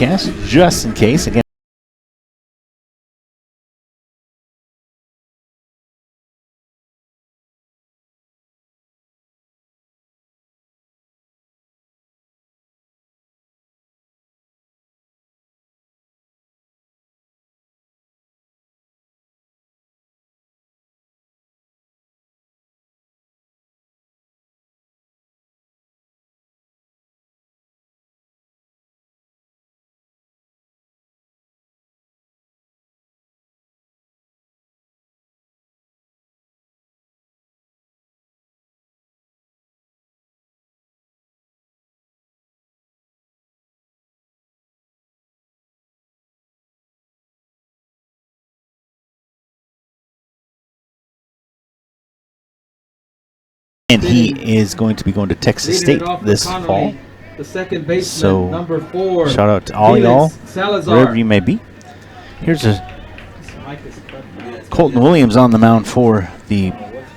broadcast just in case. Again, and he is going to be going to Texas State this fall. The second baseman, So, number 4. Shout out to all y'all, Salazar. wherever you may be. Here's a Colton Williams on the mound for the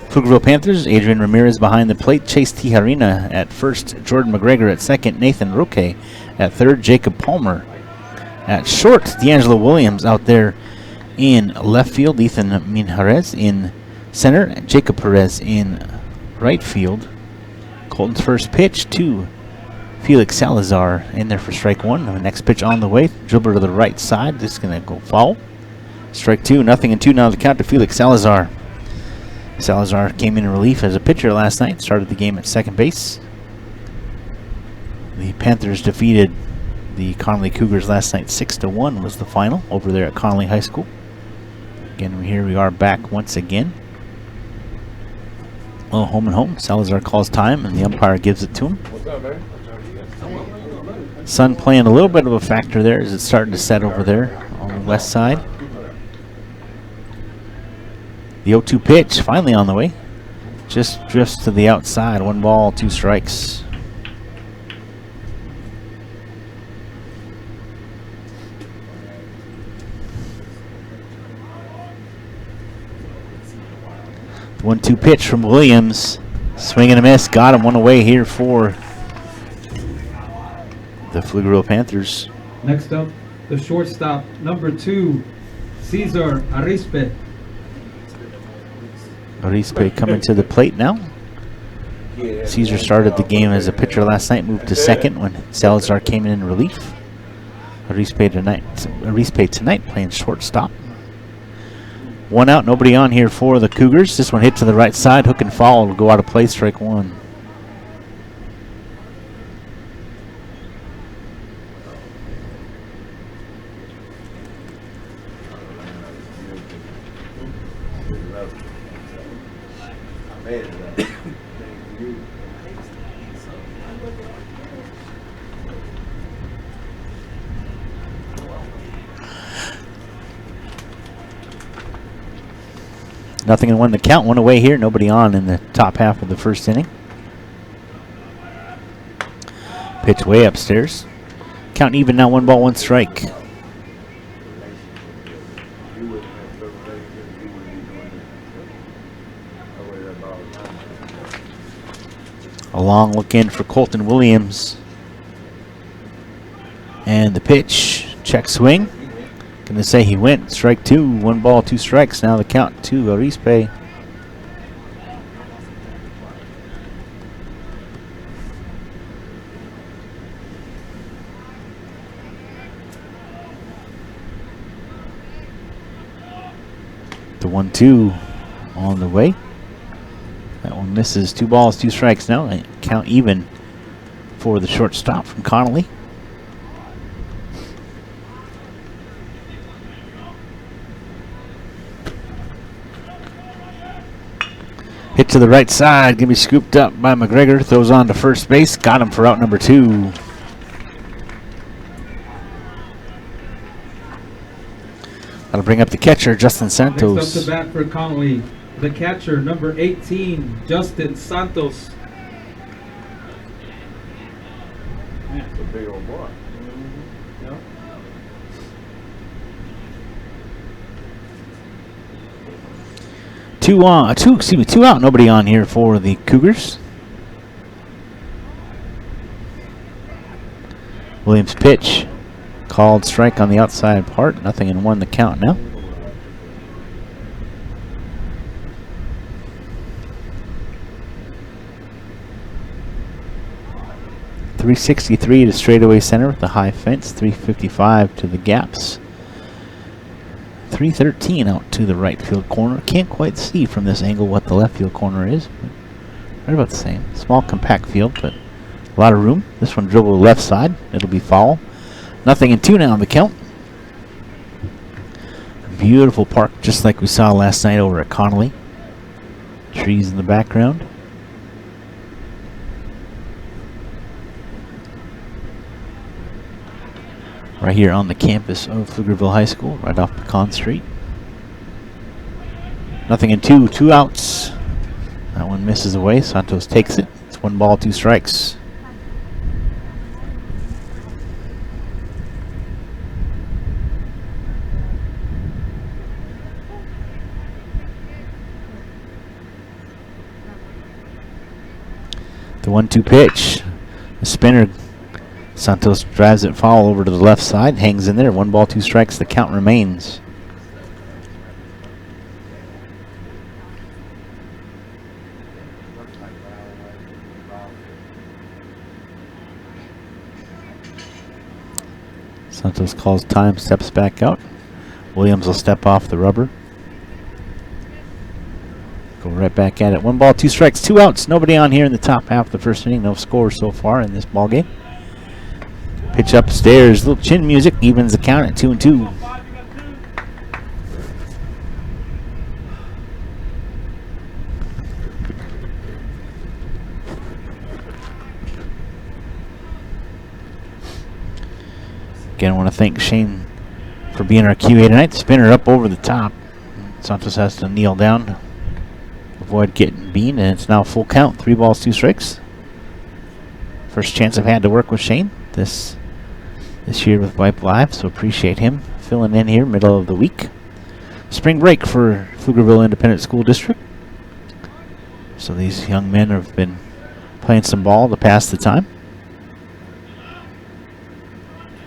Pflugerville Panthers. Adrian Ramirez behind the plate. Chase Tijarina at first. Jordan McGregor at second. Nathan Roque at third. Jacob Palmer at short. D'Angelo Williams out there in left field. Ethan Minjarez in center. Jacob Perez in right field. Colton's first pitch to Felix Salazar in there for strike one. The next pitch on the way. Dribbler to the right side. This is going to go foul. Strike two. 0-2 now the count to Felix Salazar. Salazar came in relief as a pitcher last night. Started the game at second base. The Panthers defeated the Connally Cougars last night. 6-1 was the final over there at Connally High School. Again, here we are back once again. Well, home and home. Salazar calls time, and the umpire gives it to him. What's up, man? Sun playing a little bit of a factor there as it's starting to set over there on the west side. The 0-2 pitch finally on the way. Just drifts to the outside. 1 ball, 2 strikes. The 1-2 pitch from Williams. Swing and a miss. Got him. One away here for the Pflugerville Panthers. Next up, the shortstop, number 2, Cesar Arispe. Arispe coming to the plate now. Caesar started the game as a pitcher last night, moved to second when Salazar came in relief. Arispe tonight playing shortstop. 1 out, nobody on here for the Cougars. This one hit to the right side, hook and foul, will go out of play, strike one. Nothing in 1 to count. 1 away here. Nobody on in the top half of the first inning. Pitch way upstairs. Count even now. 1 ball, 1 strike. A long look in for Colton Williams. And the pitch. Check swing. Gonna say he went. Strike 2. 1 ball, 2 strikes. Now the count to Arispe. The 1-2 on the way. That one misses. 2 balls, 2 strikes. Now count even for the shortstop from Connally. Hit to the right side, gonna be scooped up by McGregor. Throws on to first base, got him for out number 2. That'll bring up the catcher, Justin Santos. Next up to bat for Connally, the catcher, number 18, Justin Santos. That's a big old boy. Yep. Two out, nobody on here for the Cougars. Williams pitch Called strike on the outside part. Nothing in 1 the count now. .363 to straightaway center with the high fence. .355 to the gaps. .313 out to the right field corner. Can't quite see from this angle what the left field corner is. But right about the same. Small compact field, but a lot of room. This one dribbled to the left side. It'll be foul. Nothing in 2 now on the count. Beautiful park, just like we saw last night over at Connally. Trees in the background. Right here on the campus of Pflugerville High School, right off Pecan Street. Nothing in 2, 2 outs. That one misses away. Santos takes it. It's 1 ball, 2 strikes. The 1-2 pitch. The spinner. Santos drives it foul over to the left side. Hangs in there. 1 ball, 2 strikes. The count remains. Santos calls time, steps back out. Williams will step off the rubber. Go right back at it. 1 ball, 2 strikes, 2 outs. Nobody on here in the top half of the first inning. No score so far in this ball game. Pitch upstairs. Little chin music evens the count at 2-2. Again, I want to thank Shane for being our QA tonight. Spinner up over the top. Santos has to kneel down to avoid getting beaten, and it's now full count. 3 balls, 2 strikes. First chance I've had to work with Shane this year with Vype Live, so appreciate him filling in here middle of the week. Spring break for Pflugerville Independent School District. So these young men have been playing some ball to pass the time.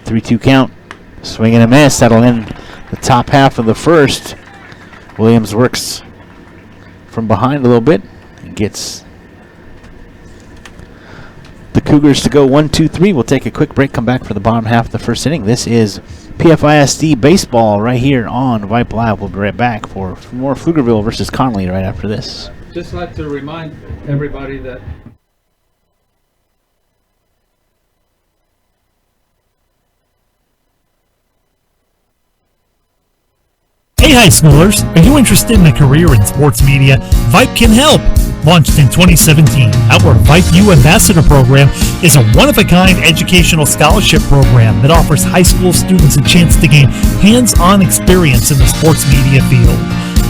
3-2 count. Swing and a miss. That'll end the top half of the first. Williams works from behind a little bit and gets the Cougars to go 1-2-3. We'll take a quick break, come back for the bottom half of the first inning. This is PFISD baseball right here on Vype Live. We'll be right back for more Pflugerville versus Connally right after this. Just like to remind everybody that Hey high schoolers, are you interested in a career in sports media? Vype can help. Launched in 2017, our Vype U Ambassador Program is a one-of-a-kind educational scholarship program that offers high school students a chance to gain hands-on experience in the sports media field.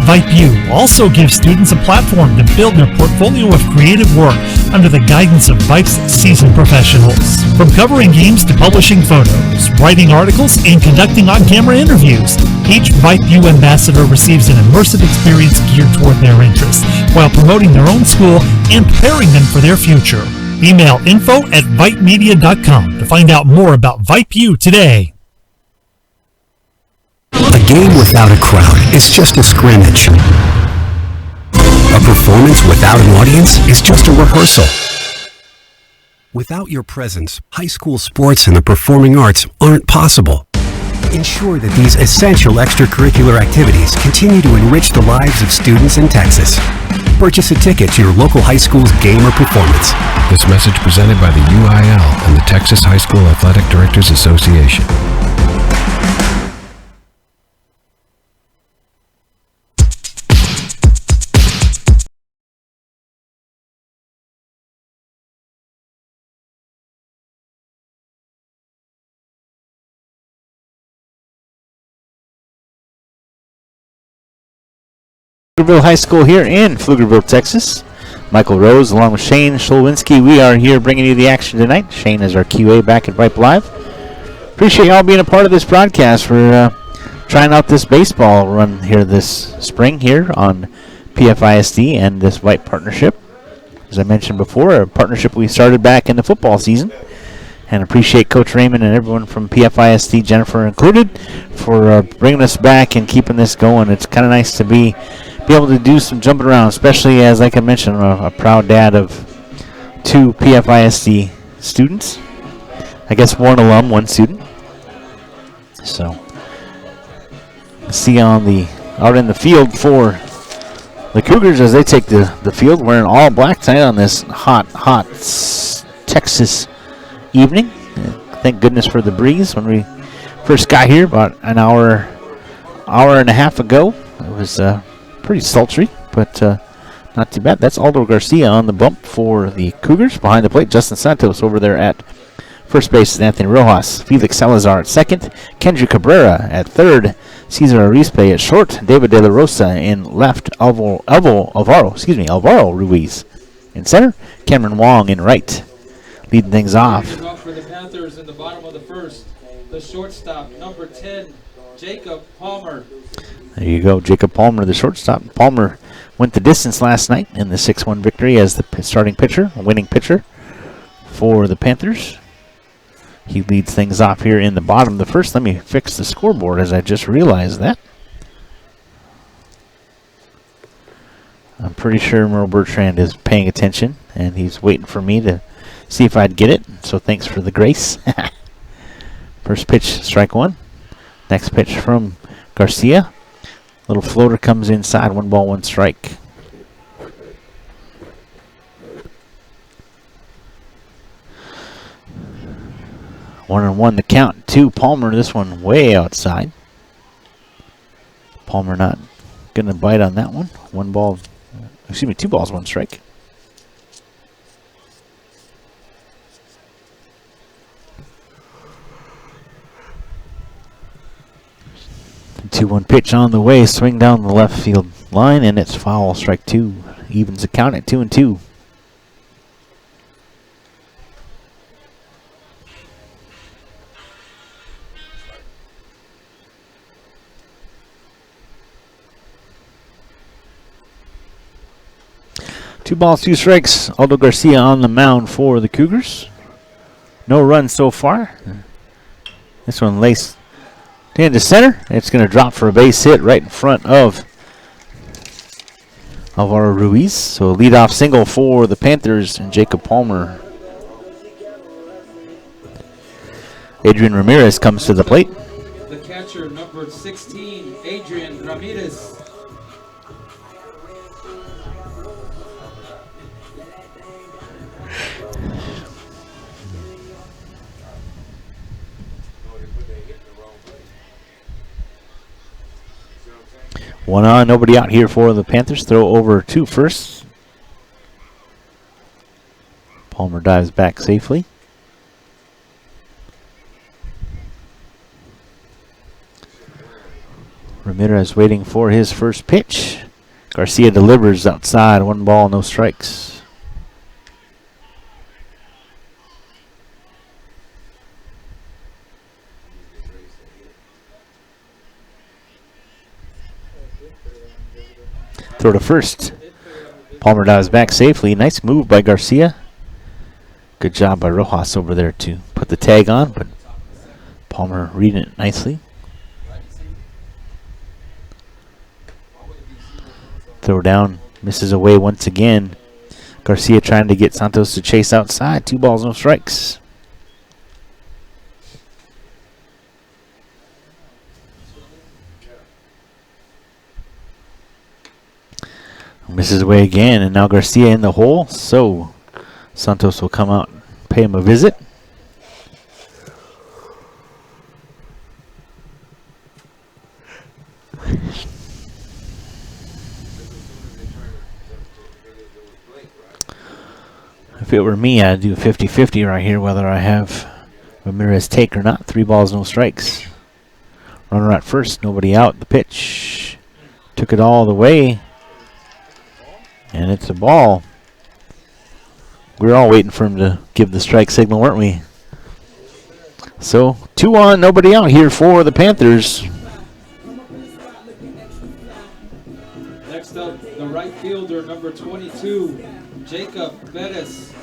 Vype U also gives students a platform to build their portfolio of creative work under the guidance of Vype's seasoned professionals. From covering games to publishing photos, writing articles, and conducting on-camera interviews, each Vype U ambassador receives an immersive experience geared toward their interests, while promoting their own school and preparing them for their future. Email info@vypemedia.com to find out more about Vype U today. A game without a crowd is just a scrimmage. A performance without an audience is just a rehearsal. Without your presence, high school sports and the performing arts aren't possible. Ensure that these essential extracurricular activities continue to enrich the lives of students in Texas. Purchase a ticket to your local high school's game or performance. This message presented by the UIL and the Texas High School Athletic Directors Association. Pflugerville High School here in Pflugerville, Texas. Michael Rose along with Shane Scholwinski. We are here bringing you the action tonight. Shane is our QA back at Vype Live. Appreciate y'all being a part of this broadcast for trying out this baseball run here this spring here on PFISD and this Vype partnership. As I mentioned before, a partnership we started back in the football season. And appreciate Coach Raymond and everyone from PFISD, Jennifer included, for bringing us back and keeping this going. It's kind of nice to be able to do some jumping around, especially as, like I mentioned, I'm a proud dad of 2 PFISD students. I guess 1 alum, 1 student. So, see out in the field for the Cougars as they take the field, wearing all black tonight on this hot Texas evening. Thank goodness for the breeze. When we first got here about an hour and a half ago, it was pretty sultry, but not too bad. That's Aldo Garcia on the bump for the Cougars. Behind the plate, Justin Santos over there at first base is Anthony Rojas. Felix Salazar at second. Kendrick Cabrera at third. Cesar Arispe at short. David De La Rosa in left. Alvaro Ruiz in center. Cameron Wong in right. Leading things off. For the Panthers in the bottom of the first, the shortstop, number 10, Jacob Palmer. There you go, Jacob Palmer, the shortstop. Palmer went the distance last night in the 6-1 victory as the starting pitcher, winning pitcher for the Panthers. He leads things off here in the bottom of the first. Let me fix the scoreboard as I just realized that. I'm pretty sure Merle Bertrand is paying attention, and he's waiting for me to see if I'd get it. So thanks for the grace. First pitch, strike 1. Next pitch from Garcia. Little floater comes inside. 1 ball, 1 strike. One and one the count to Palmer. This one way outside. Palmer not gonna bite on that one. 1 ball, 2 balls, 1 strike. The 2-1 pitch on the way. Swing down the left field line, and it's foul. Strike 2. Evens the count at 2-2. Two balls, 2 strikes. Aldo Garcia on the mound for the Cougars. No runs so far. This one laced into center. It's going to drop for a base hit right in front of Alvaro Ruiz. So a leadoff single for the Panthers and Jacob Palmer. Adrian Ramirez comes to the plate. The catcher, number 16, Adrian Ramirez. One on, nobody out here for the Panthers. Throw over to first. Palmer dives back safely. Ramirez waiting for his first pitch. Garcia delivers outside. 1 ball, no strikes. Throw to first. Palmer dives back safely. Nice move by Garcia. Good job by Rojas over there to put the tag on, but Palmer reading it nicely. Throw down, misses away once again. Garcia trying to get Santos to chase outside. 2 balls, no strikes. Misses away again, and now Garcia in the hole, so Santos will come out and pay him a visit. If it were me, I'd do a 50-50 right here, whether I have Ramirez take or not. 3 balls, no strikes. Runner at first, nobody out. The pitch took it all the way. And it's a ball. We were all waiting for him to give the strike signal, weren't we? So 2 on, nobody out here for the Panthers. Next up, the right fielder, number 22, Jacob Bettis.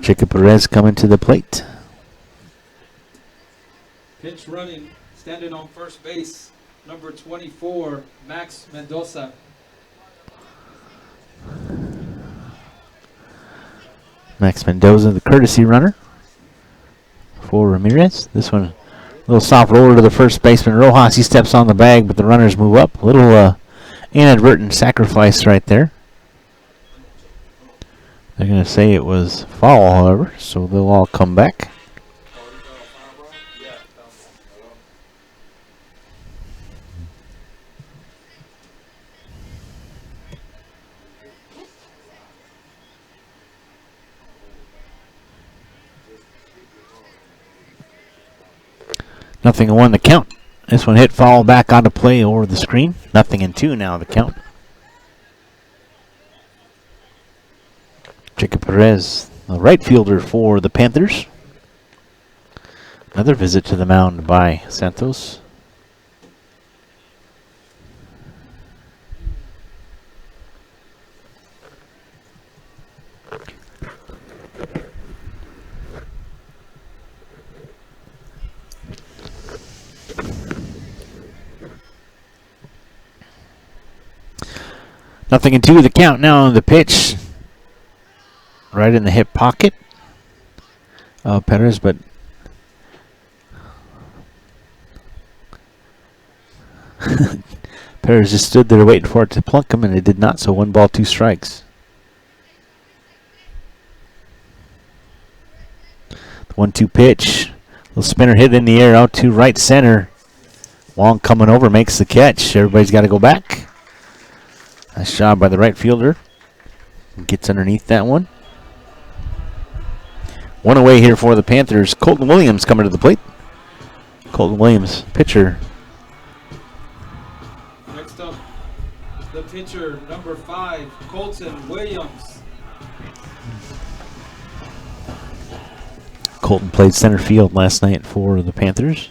Jacob Perez coming to the plate. Pitch running, standing on first base, number 24, Max Mendoza. Max Mendoza, the courtesy runner for Ramirez. This one, a little soft roller to the first baseman, Rojas. He steps on the bag, but the runners move up. A little inadvertent sacrifice right there. They're going to say it was foul, however, so they'll all come back. Nothing and 1 the count. This one hit foul back onto play over the screen. 0-2 now the count. Jacob Perez, the right fielder for the Panthers. Another visit to the mound by Santos. Nothing and 2 the count now on the pitch. Right in the hip pocket of Perez, but Perez just stood there waiting for it to plunk him, and it did not, so 1 ball, 2 strikes. The 1-2 pitch. Little spinner hit in the air out to right center. Wong coming over, makes the catch. Everybody's got to go back. Nice job by the right fielder. Gets underneath that one. 1 away here for the Panthers. Colton Williams coming to the plate. Colton Williams, pitcher. Next up, the pitcher, number 5, Colton Williams. Colton played center field last night for the Panthers.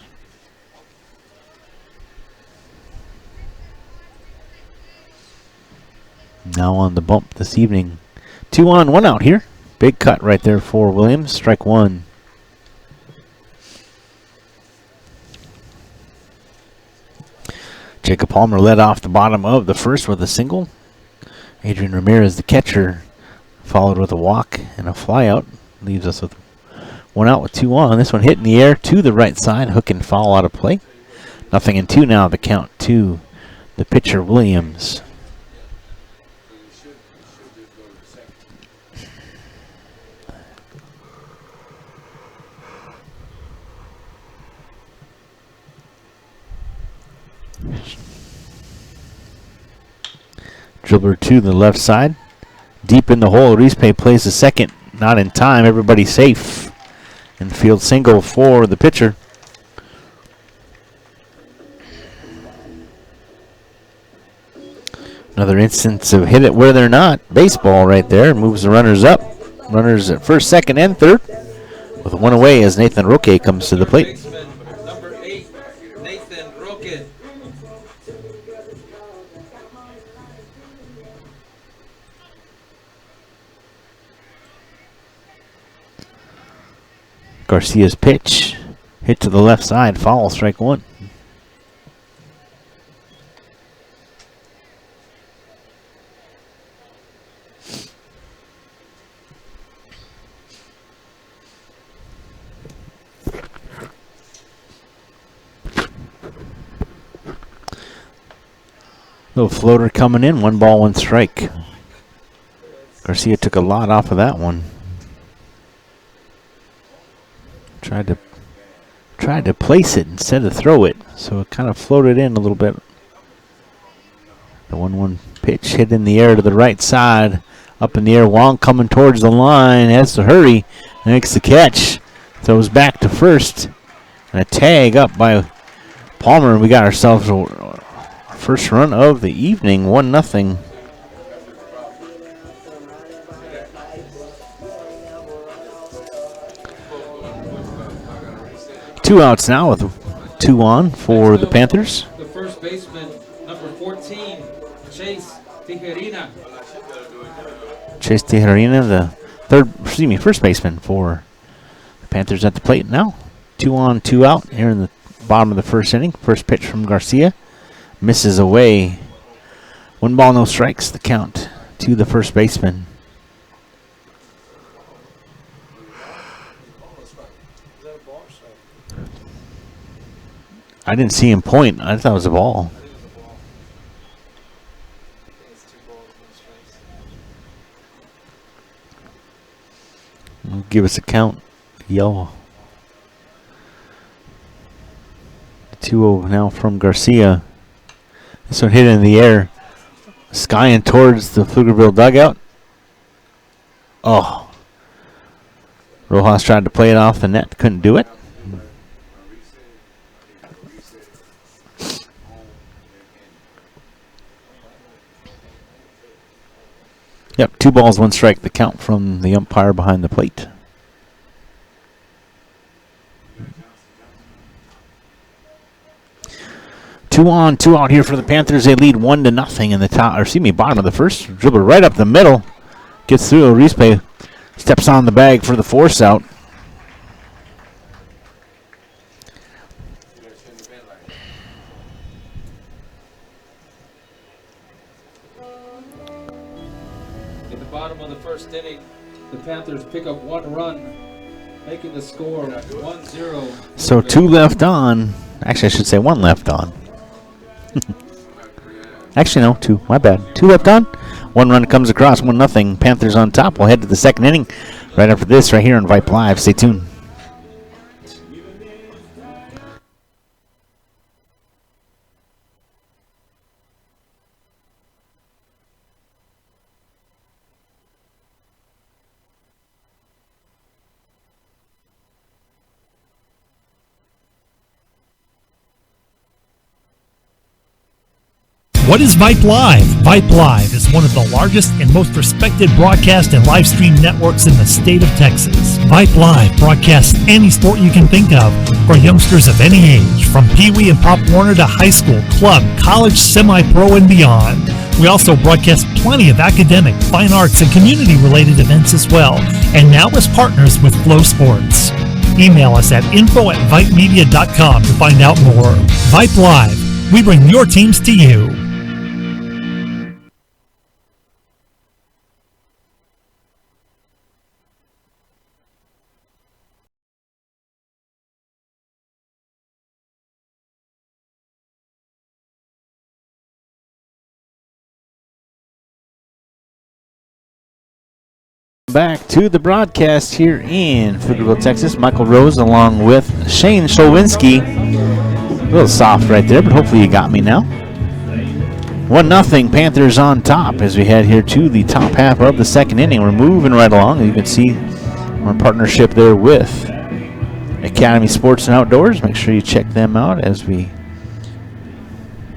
Now on the bump this evening. 2 on, 1 out here. Big cut right there for Williams. Strike 1. Jacob Palmer led off the bottom of the first with a single. Adrian Ramirez, the catcher, followed with a walk and a flyout. Leaves us with 1 out with 2 on. This one hit in the air to the right side. Hook and foul out of play. 0-2 now the count to the pitcher Williams. Dribbler to the left side. Deep in the hole. Rispe plays the second. Not in time. Everybody safe. Infield single for the pitcher. Another instance of hit it where they're not. Baseball right there. Moves the runners up. Runners at first, second, and third. With 1 away as Nathan Roque comes to the plate. Number 8, Nathan Roque. Garcia's pitch. Hit to the left side. Foul, strike 1. Little floater coming in. 1 ball, 1 strike. Garcia took a lot off of that one. Tried to place it instead of throw it, so it kind of floated in a little bit. The 1-1 pitch hit in the air to the right side. Up in the air, Wong coming towards the line, has to hurry, makes the catch. Throws back to first. And a tag up by Palmer, and we got ourselves a first run of the evening, 1-0. Two outs now with 2 on for the Panthers. The first baseman, number 14, Chase Tijerina. Chase Tijerina, the first baseman for the Panthers at the plate now. 2 on, 2 out here in the bottom of the first inning. First pitch from Garcia. Misses away. 1 ball, no strikes. The count to the first baseman. I didn't see him point. I thought it was a ball. Give us a count. Yellow. 2-0 now from Garcia. This one hit in the air. Skying towards the Pflugerville dugout. Oh. Rojas tried to play it off the net. Couldn't do it. Yep, 2 balls, 1 strike. The count from the umpire behind the plate. Two on, 2 out here for the Panthers. They lead 1-0 in the bottom of the first. Dribble right up the middle. Gets through. Rispe steps on the bag for the force out. Bottom of the first inning, the Panthers pick up 1 run, making the score 1-0. So 2 left on. Actually, I should say 1 left on. Actually, no, 2. My bad. 2 left on. 1 run comes across, 1-0. Panthers on top. We'll head to the second inning right after this, right here on Vype Live. Stay tuned. What is Vype Live? Vype Live is one of the largest and most respected broadcast and live stream networks in the state of Texas. Vype Live broadcasts any sport you can think of for youngsters of any age, from Pee Wee and Pop Warner to high school, club, college, semi-pro, and beyond. We also broadcast plenty of academic, fine arts, and community-related events as well, and now as partners with Flow Sports. Email us at info@vypemedia.com to find out more. Vype Live. We bring your teams to you. Back to the broadcast here in Pflugerville, Texas. Michael Rose along with Shane Showinski. A little soft right there, but hopefully you got me now. 1-0 Panthers on top as we head here to the top half of the second inning. We're moving right along. You can see we're in partnership there with Academy Sports and Outdoors. Make sure you check them out as we...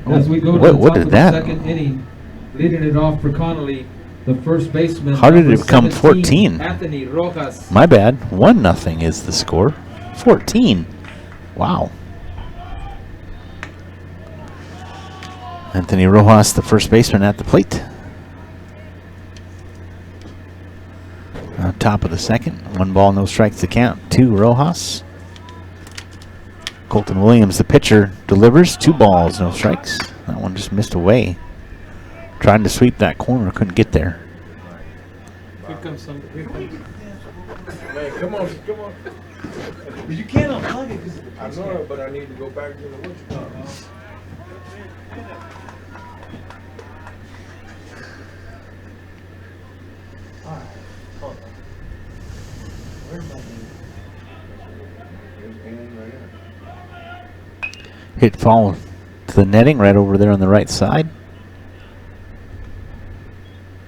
As we go to what the top did of that? the second inning, leading it off for Connally, the first baseman. How did it number become 17, 14? Anthony Rojas. My bad. 1-0 is the score. 14. Wow. Anthony Rojas, the first baseman at the plate. On top of the second. 1 ball, no strikes to count to Rojas. Colton Williams, the pitcher, delivers. 2 balls, no strikes. That one just missed away. Trying to sweep that corner, couldn't get there. Here comes some. Man, come on. But you can't unplug it because I know, but I need to go back to the what you call it. Alright, hold on. Where's my name? Hit fall to the netting right over there on the right side.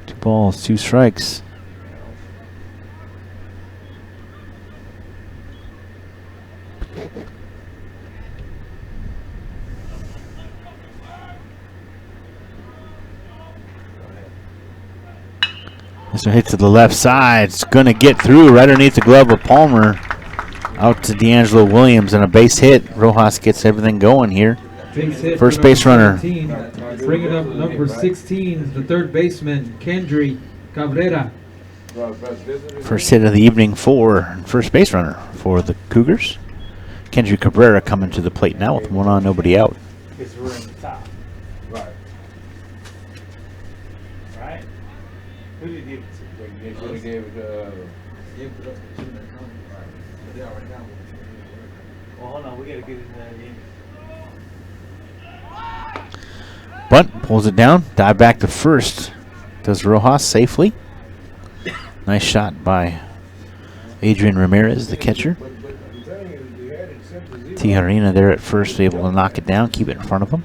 2 balls, 2 strikes. This one hits to the left side. It's going to get through right underneath the glove of Palmer. Out to D'Angelo Williams and a base hit. Rojas gets everything going here. Base hit First for base number runner. 17, bringing up number 16, the third baseman, Kendry Cabrera. First hit of the evening for first base runner for the Cougars. Kendry Cabrera coming to the plate now with one on, nobody out. Because we're in the top. Right. Right? Who did you give it to? They should have gave it Well, hold on. We got to get it in that game. Bunt, pulls it down, dive back to first. Does Rojas safely. Nice shot by Adrian Ramirez, the catcher. Tijerina there at first, able to knock it down, keep it in front of him.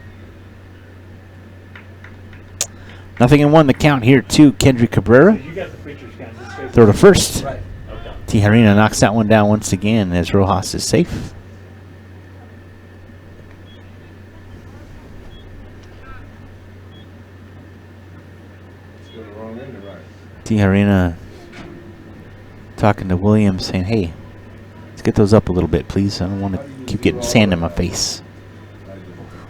0-1 the count here to Kendry Cabrera. You got the preacher's gun. Throw to first. Right. Okay. Tijerina knocks that one down once again as Rojas is safe. Tijerina talking to Williams saying, hey, let's get those up a little bit, please. I don't want to keep getting sand in my face.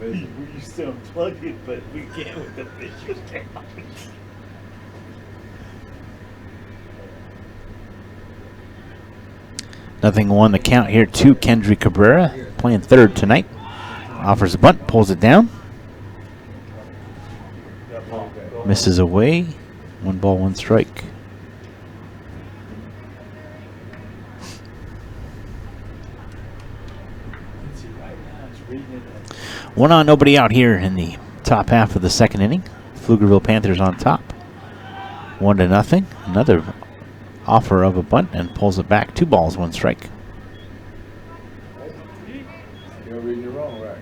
We used to unplug it, but we can't with the preacher's gun. 0-1 the count here to Kendry Cabrera, playing third tonight. Offers a bunt, pulls it down. Misses away. 1 ball, 1 strike. One on, nobody out here in the top half of the second inning. Pflugerville Panthers on top. 1-0. Another offer of a bunt and pulls it back. 2 balls, 1 strike. You're reading it wrong, right?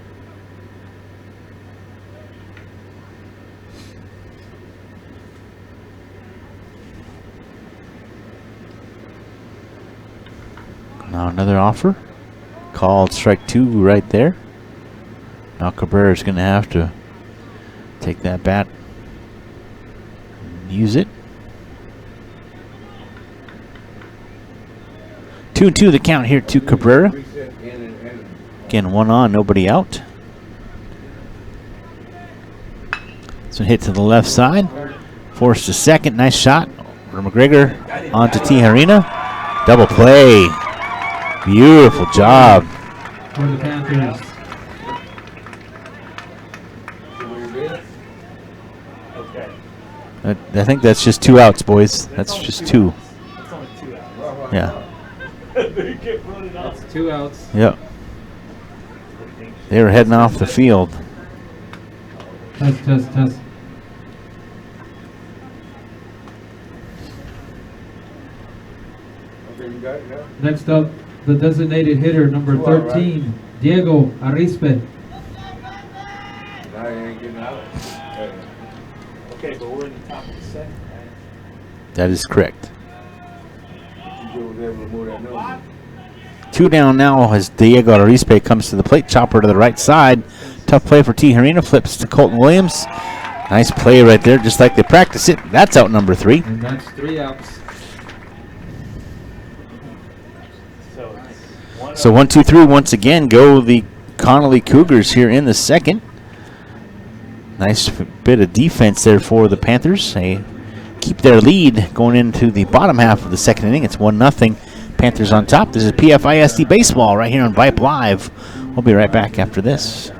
Now another offer. Called strike 2 right there. Now Cabrera's going to have to take that bat and use it. 2-2 the count here to Cabrera. Again, 1 on, nobody out. So hit to the left side. Forced to second. Nice shot. McGregor onto Tijerina. Double play. Beautiful job. For the Panthers. Okay. I think that's just 2 outs, boys. That's just 2. It's only 2 hours. Yeah. They kept running off. That's 2 outs. Yep. They were heading off the field. Test. Okay, you got it now? Next up, the designated hitter, number 13, Diego Arispe. Now you ain't getting out. Okay, but we're in the top of the second, right? That is correct. You was able to move that number. 2 down now as Diego Arispe comes to the plate. Chopper to the right side. Tough play for Tijerina. Flips to Colton Williams. Nice play right there, just like they practice it. That's out number 3. And that's 3 outs. So 1-2-3 once again go the Connally Cougars here in the second. Nice bit of defense there for the Panthers. They keep their lead going into the bottom half of the second inning. It's 1-0. Panthers on top. This is PFISD Baseball right here on Vype Live. We'll be right back after this.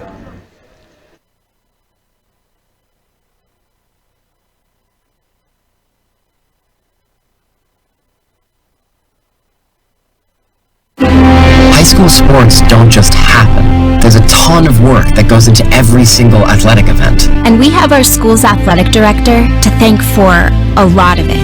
High school sports don't just happen. There's a ton of work that goes into every single athletic event. And we have our school's athletic director to thank for a lot of it.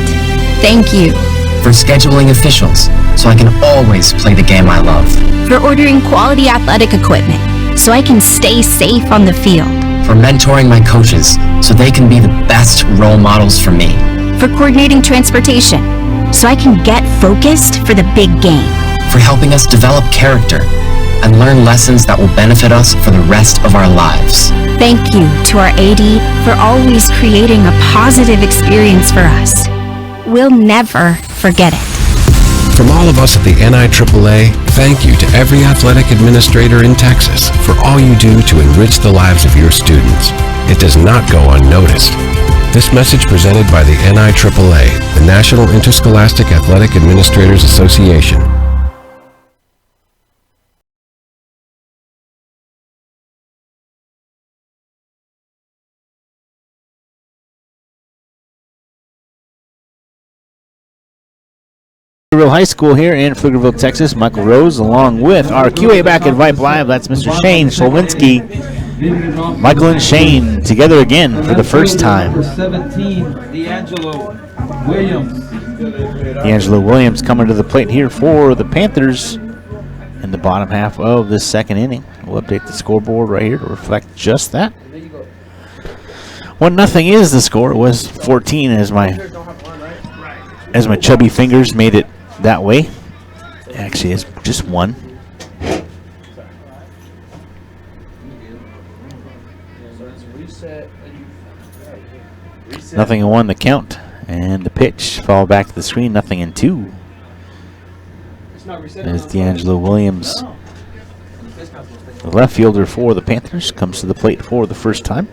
Thank you. For scheduling officials, so I can always play the game I love. For ordering quality athletic equipment, so I can stay safe on the field. For mentoring my coaches, so they can be the best role models for me. For coordinating transportation, so I can get focused for the big game. For helping us develop character and learn lessons that will benefit us for the rest of our lives. Thank you to our AD for always creating a positive experience for us. We'll never forget it. From all of us at the NIAAA, thank you to every athletic administrator in Texas for all you do to enrich the lives of your students. It does not go unnoticed. This message presented by the NIAAA, the National Interscholastic Athletic Administrators Association. Pflugerville High School here in Pflugerville, Texas. Michael Rose along with our QA back at Vype Live. That's Mr. Shane Solwinski. Michael and Shane together again for the first time. Number 17, D'Angelo Williams. D'Angelo Williams coming to the plate here for the Panthers in the bottom half of the second inning. We'll update the scoreboard right here to reflect just that. 1-0 is the score. It was 14 as my chubby fingers made it that way. Actually, it's just 1. Nothing in 1 the count, and the pitch fall back to the screen. Nothing in 2. As D'Angelo Williams, the left fielder for the Panthers, comes to the plate for the first time.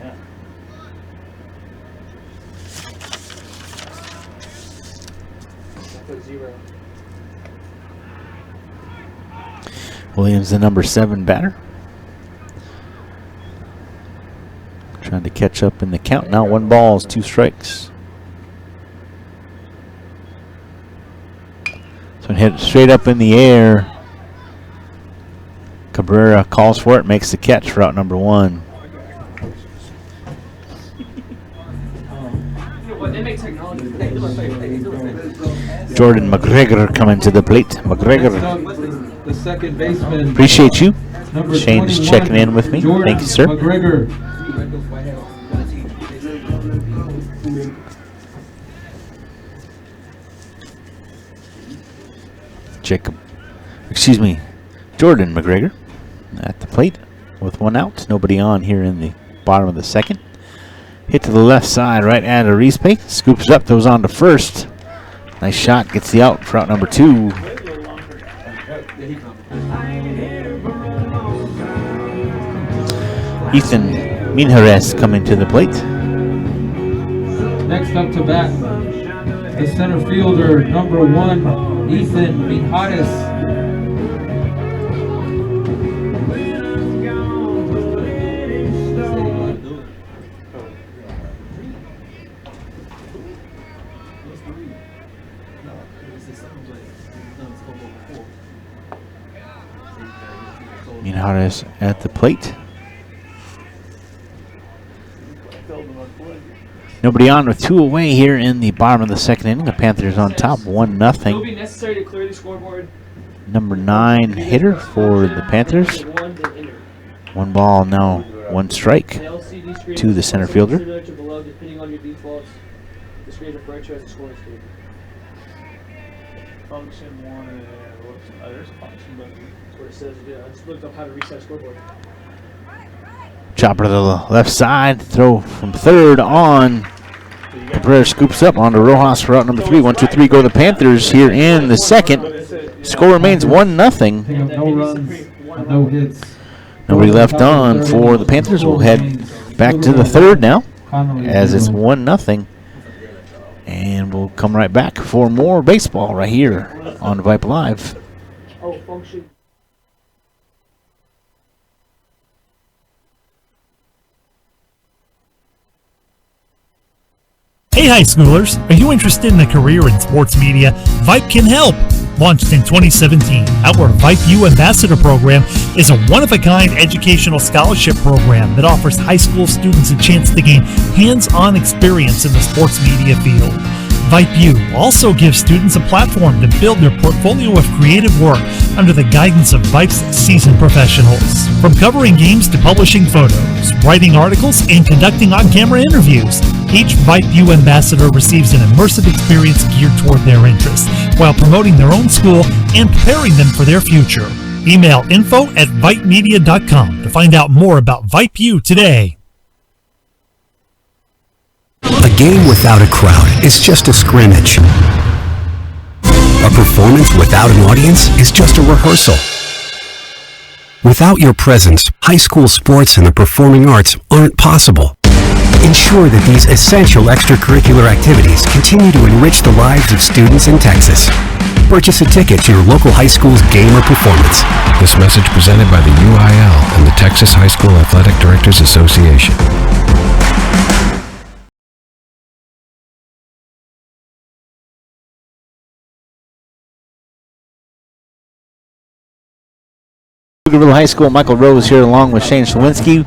Williams, the number 7 batter. Trying to catch up in the count now. 1 ball, 2 strikes. So hit it straight up in the air. Cabrera calls for it, makes the catch for out number 1. Jordan McGregor coming to the plate. McGregor, The second baseman. appreciate you. Number Shane's 21, checking in with me. Jordan Thank you, sir. McGregor. Jordan McGregor at the plate with 1 out. Nobody on here in the bottom of the second. Hit to the left side, right at Arispe. Scoops up, throws on to first. Nice shot, gets the out for out number 2. Ethan Minjarez coming to the plate. Next up to bat, the center fielder, number 1, Ethan Mijares. Minjarez at the plate. Nobody on with 2 away here in the bottom of the second inning. The Panthers on top, 1-0. It will be necessary to clear the scoreboard. Number 9 hitter for the Panthers. 1 ball, now 1 strike to the center fielder. Depending on your defaults, the screen refers to as the scoring screen. Function 1 and there's a function button. That's what it says. Yeah, I just looked up how to reset scoreboard. Chopper to the left side, throw from third on. Cabrera scoops up onto Rojas for out number 3. 1-2-3 go the Panthers here in the second. Score remains 1-0. No runs, no hits. Nobody left on for the Panthers. We'll head back to the third now as it's 1-0. And we'll come right back for more baseball right here on Vype Live. Oh, function. Hey high schoolers, are you interested in a career in sports media? Vype can help. Launched in 2017, our Vype U Ambassador Program is a one-of-a-kind educational scholarship program that offers high school students a chance to gain hands-on experience in the sports media field. Vype U also gives students a platform to build their portfolio of creative work under the guidance of Vype's seasoned professionals. From covering games to publishing photos, writing articles, and conducting on-camera interviews, each Vype U ambassador receives an immersive experience geared toward their interests, while promoting their own school and preparing them for their future. Email info@vypemedia.com to find out more about Vype U today. A game without a crowd is just a scrimmage. A performance without an audience is just a rehearsal. Without your presence, high school sports and the performing arts aren't possible. Ensure that these essential extracurricular activities continue to enrich the lives of students in Texas. Purchase a ticket to your local high school's game or performance. This message presented by the UIL and the Texas High School Athletic Directors Association. Pflugerville High School, Michael Rose here along with Shane Slawinski.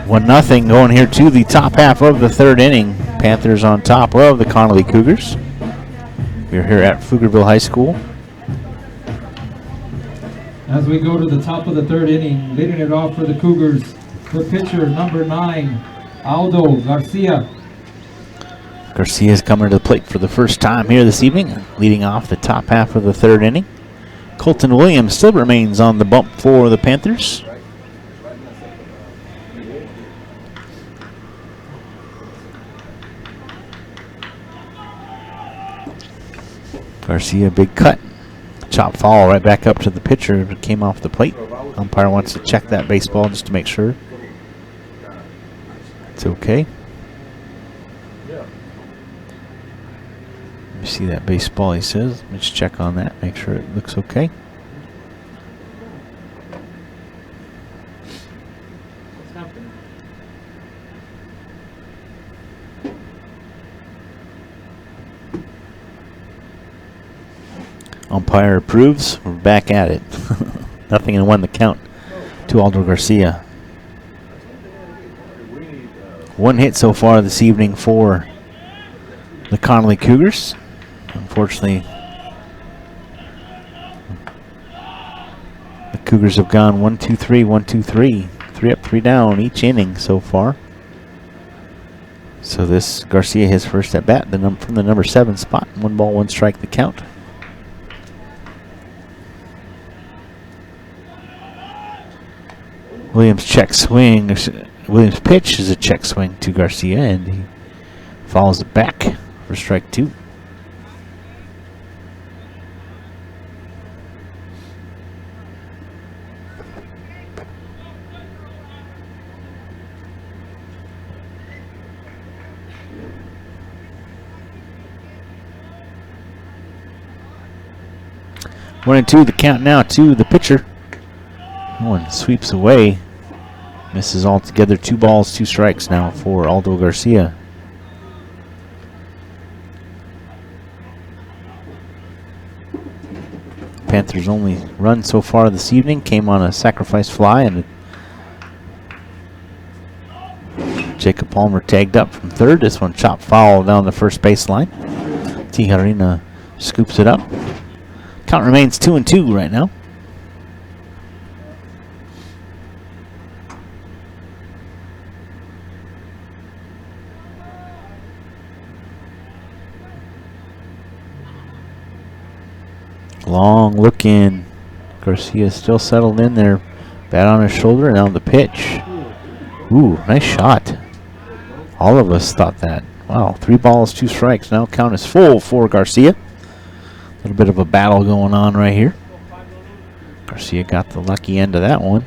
1-0 going here to the top half of the third inning. Panthers on top of the Connally Cougars. We're here at Pflugerville High School. As we go to the top of the third inning, leading it off for the Cougars, the pitcher, number 9, Aldo Garcia. Garcia's coming to the plate for the first time here this evening, leading off the top half of the third inning. Colton Williams still remains on the bump for the Panthers. Garcia, big cut. Chop foul right back up to the pitcher. It came off the plate. Umpire wants to check that baseball just to make sure it's okay. Let me see that baseball, he says. Let's check on that, make sure it looks okay. What's happening? Umpire approves. We're back at it. Nothing and 1 the count to Aldo Garcia. 1 hit so far this evening for the Connally Cougars. Unfortunately, the Cougars have gone 1-2-3, 1-2-3. 3 up, 3 down each inning so far. So this Garcia his first at bat from the number 7 spot. 1 ball, 1 strike the count. Williams check swing. Williams pitch is a check swing to Garcia, and he follows it back for strike 2. One and 2 the count now to the pitcher. One sweeps away. Misses altogether. 2 balls, 2 strikes now for Aldo Garcia. Panthers' only run so far this evening came on a sacrifice fly, and Jacob Palmer tagged up from third. This one chopped foul down the first baseline. Tijarina scoops it up. Count remains 2-2 right now. Long look in. Garcia still settled in there. Bat on his shoulder, and now the pitch. Ooh, nice shot. All of us thought that. Wow, 3 balls, 2 strikes. Now count is full for Garcia. A little bit of a battle going on right here. Garcia got the lucky end of that one.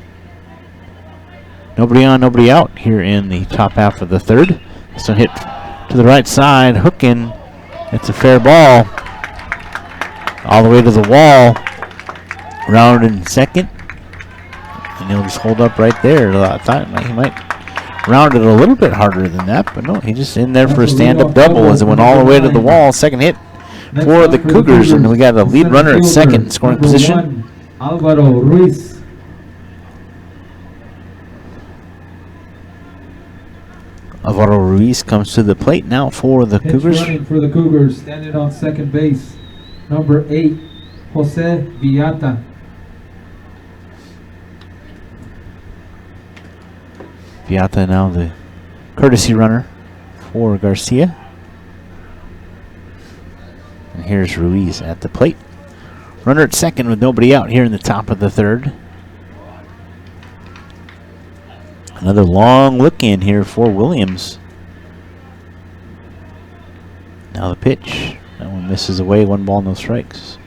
Nobody on, nobody out here in the top half of the third. This one hit to the right side, hooking. It's a fair ball. All the way to the wall. Rounded in second. And he'll just hold up right there. I thought he might round it a little bit harder than that, but no, he just in there for a stand-up double as it went all the way to the wall. Second hit for the Cougars, and we got a lead runner at second in scoring position. Alvaro Ruiz. Alvaro Ruiz comes to the plate now for the Pitch Cougars. running for the Cougars, standing on second base, number 8, Jose Villata. Villata now the courtesy runner for Garcia. And here's Ruiz at the plate. Runner at second with nobody out here in the top of the third. Another long look in here for Williams. Now the pitch. That one misses away. 1 ball, no strikes.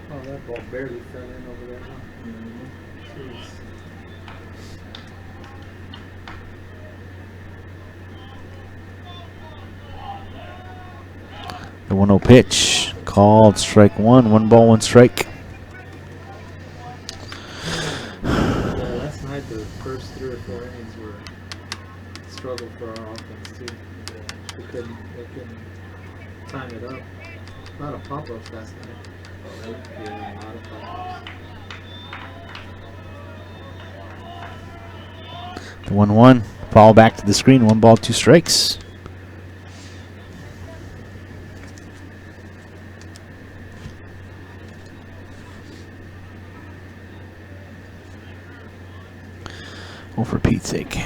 Oh, barely fell in over there, huh? Jeez. The 1-0 pitch. Called strike one. 1 ball, 1 strike. Yeah, last night the first 3 or 4 innings were struggle for our offense too. They couldn't time it up. A lot of pop-ups last night. Yeah, a lot of pop-ups. The 1-1. Ball back to the screen. 1 ball, 2 strikes. Oh, for Pete's sake.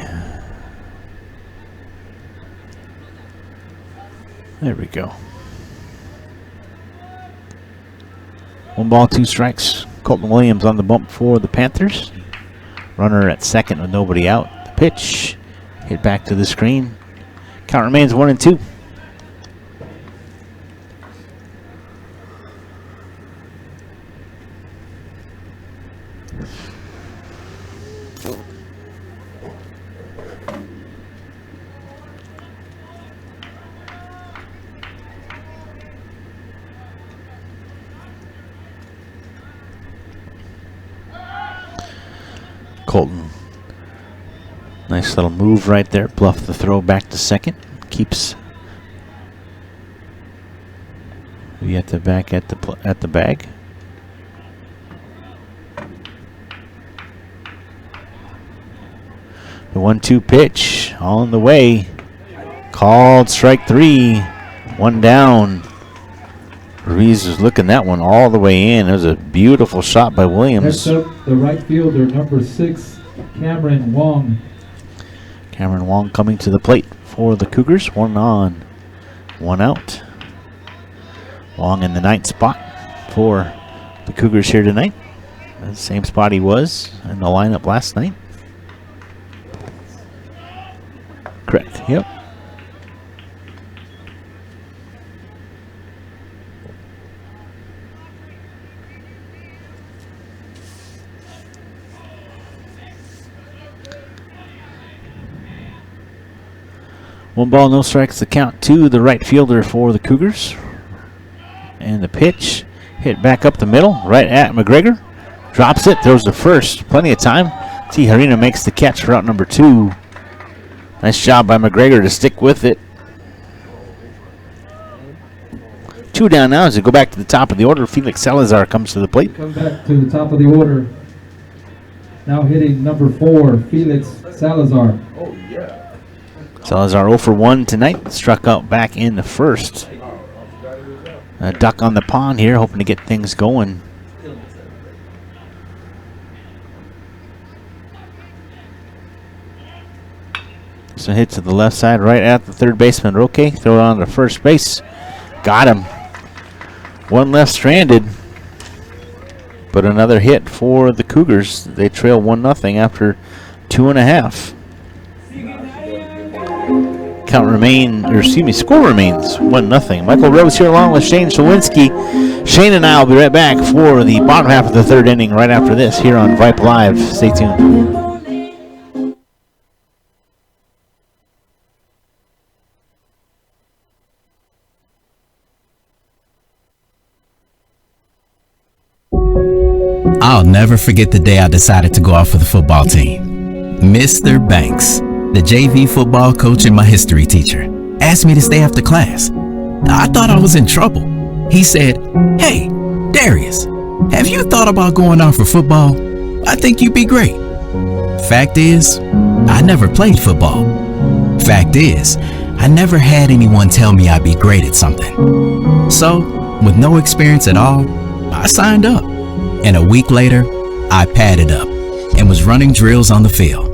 There we go. 1 ball, 2 strikes. Colton Williams on the bump for the Panthers. Runner at second with nobody out. The pitch hit back to the screen. Count remains 1-2. Colton. Nice little move right there. Bluff the throw back to second. Keeps Vieta back at the bag. The 1-2 pitch on the way. Called strike 3. 1 down. Ruiz is looking that one all the way in. It was a beautiful shot by Williams. Next up, the right fielder, number 6, Cameron Wong. Cameron Wong coming to the plate for the Cougars. 1 on, 1 out. Wong in the 9th spot for the Cougars here tonight. The same spot he was in the lineup last night. Correct, yep. One ball, no strikes. The count to the right fielder for the Cougars. And the pitch hit back up the middle, right at McGregor. Drops it, throws the first. Plenty of time. Tijerina makes the catch for out number 2. Nice job by McGregor to stick with it. 2 down now as we go back to the top of the order. Felix Salazar comes to the plate. Come back to the top of the order. Now hitting number 4, Felix Salazar. Oh, yeah. Salazar 0 for 1 tonight. Struck out back in the first. A duck on the pond here, hoping to get things going. So hit to the left side, right at the third baseman. Roque, throw it on to first base. Got him. 1 left stranded. But another hit for the Cougars. They trail 1-0 after 2.5. Score remains 1-0. Michael Rose here along with Shane Shawinski. Shane and I will be right back for the bottom half of the 3rd inning right after this here on Vype Live. Stay tuned. I'll never forget the day I decided to go out for the football team. Mr. Banks, the JV football coach and my history teacher, asked me to stay after class. I thought I was in trouble. He said, "Hey, Darius, have you thought about going out for football? I think you'd be great." Fact is, I never played football. Fact is, I never had anyone tell me I'd be great at something. So, with no experience at all, I signed up. And a week later, I padded up and was running drills on the field.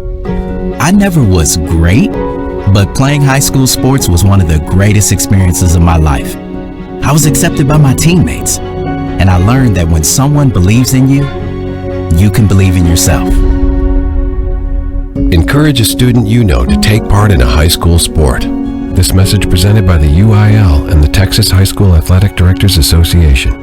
I never was great, but playing high school sports was one of the greatest experiences of my life. I was accepted by my teammates, and I learned that when someone believes in you, you can believe in yourself. Encourage a student you know to take part in a high school sport. This message presented by the UIL and the Texas High School Athletic Directors Association.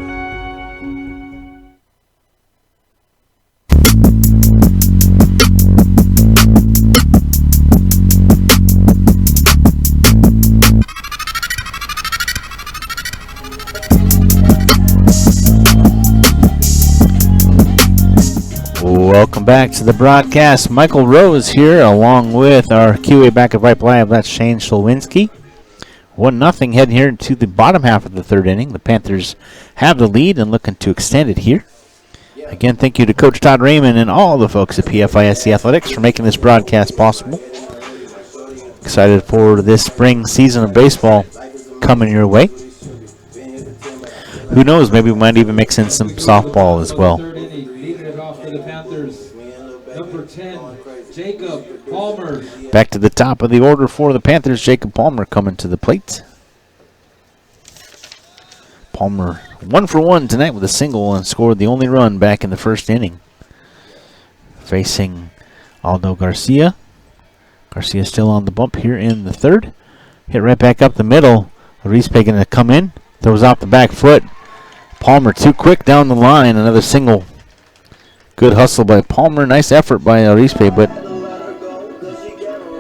Welcome back to the broadcast. Michael Rose here, along with our QA back at Vype Live. That's Shane Sholwinski. 1-0 heading here into the bottom half of the third inning. The Panthers have the lead and looking to extend it here. Again, thank you to Coach Todd Raymond and all the folks at PFISC Athletics for making this broadcast possible. Excited for this spring season of baseball coming your way. Who knows, maybe we might even mix in some softball as well. Leading it off for the Panthers, number 10, Jacob Palmer. Back to the top of the order for the Panthers. Jacob Palmer coming to the plate. Palmer 1 for 1 tonight with a single and scored the only run back in the first inning. Facing Aldo Garcia. Garcia still on the bump here in the third. Hit right back up the middle. Arispe going to come in. Throws off the back foot. Palmer too quick down the line. Another single. Good hustle by Palmer. Nice effort by Arispe, but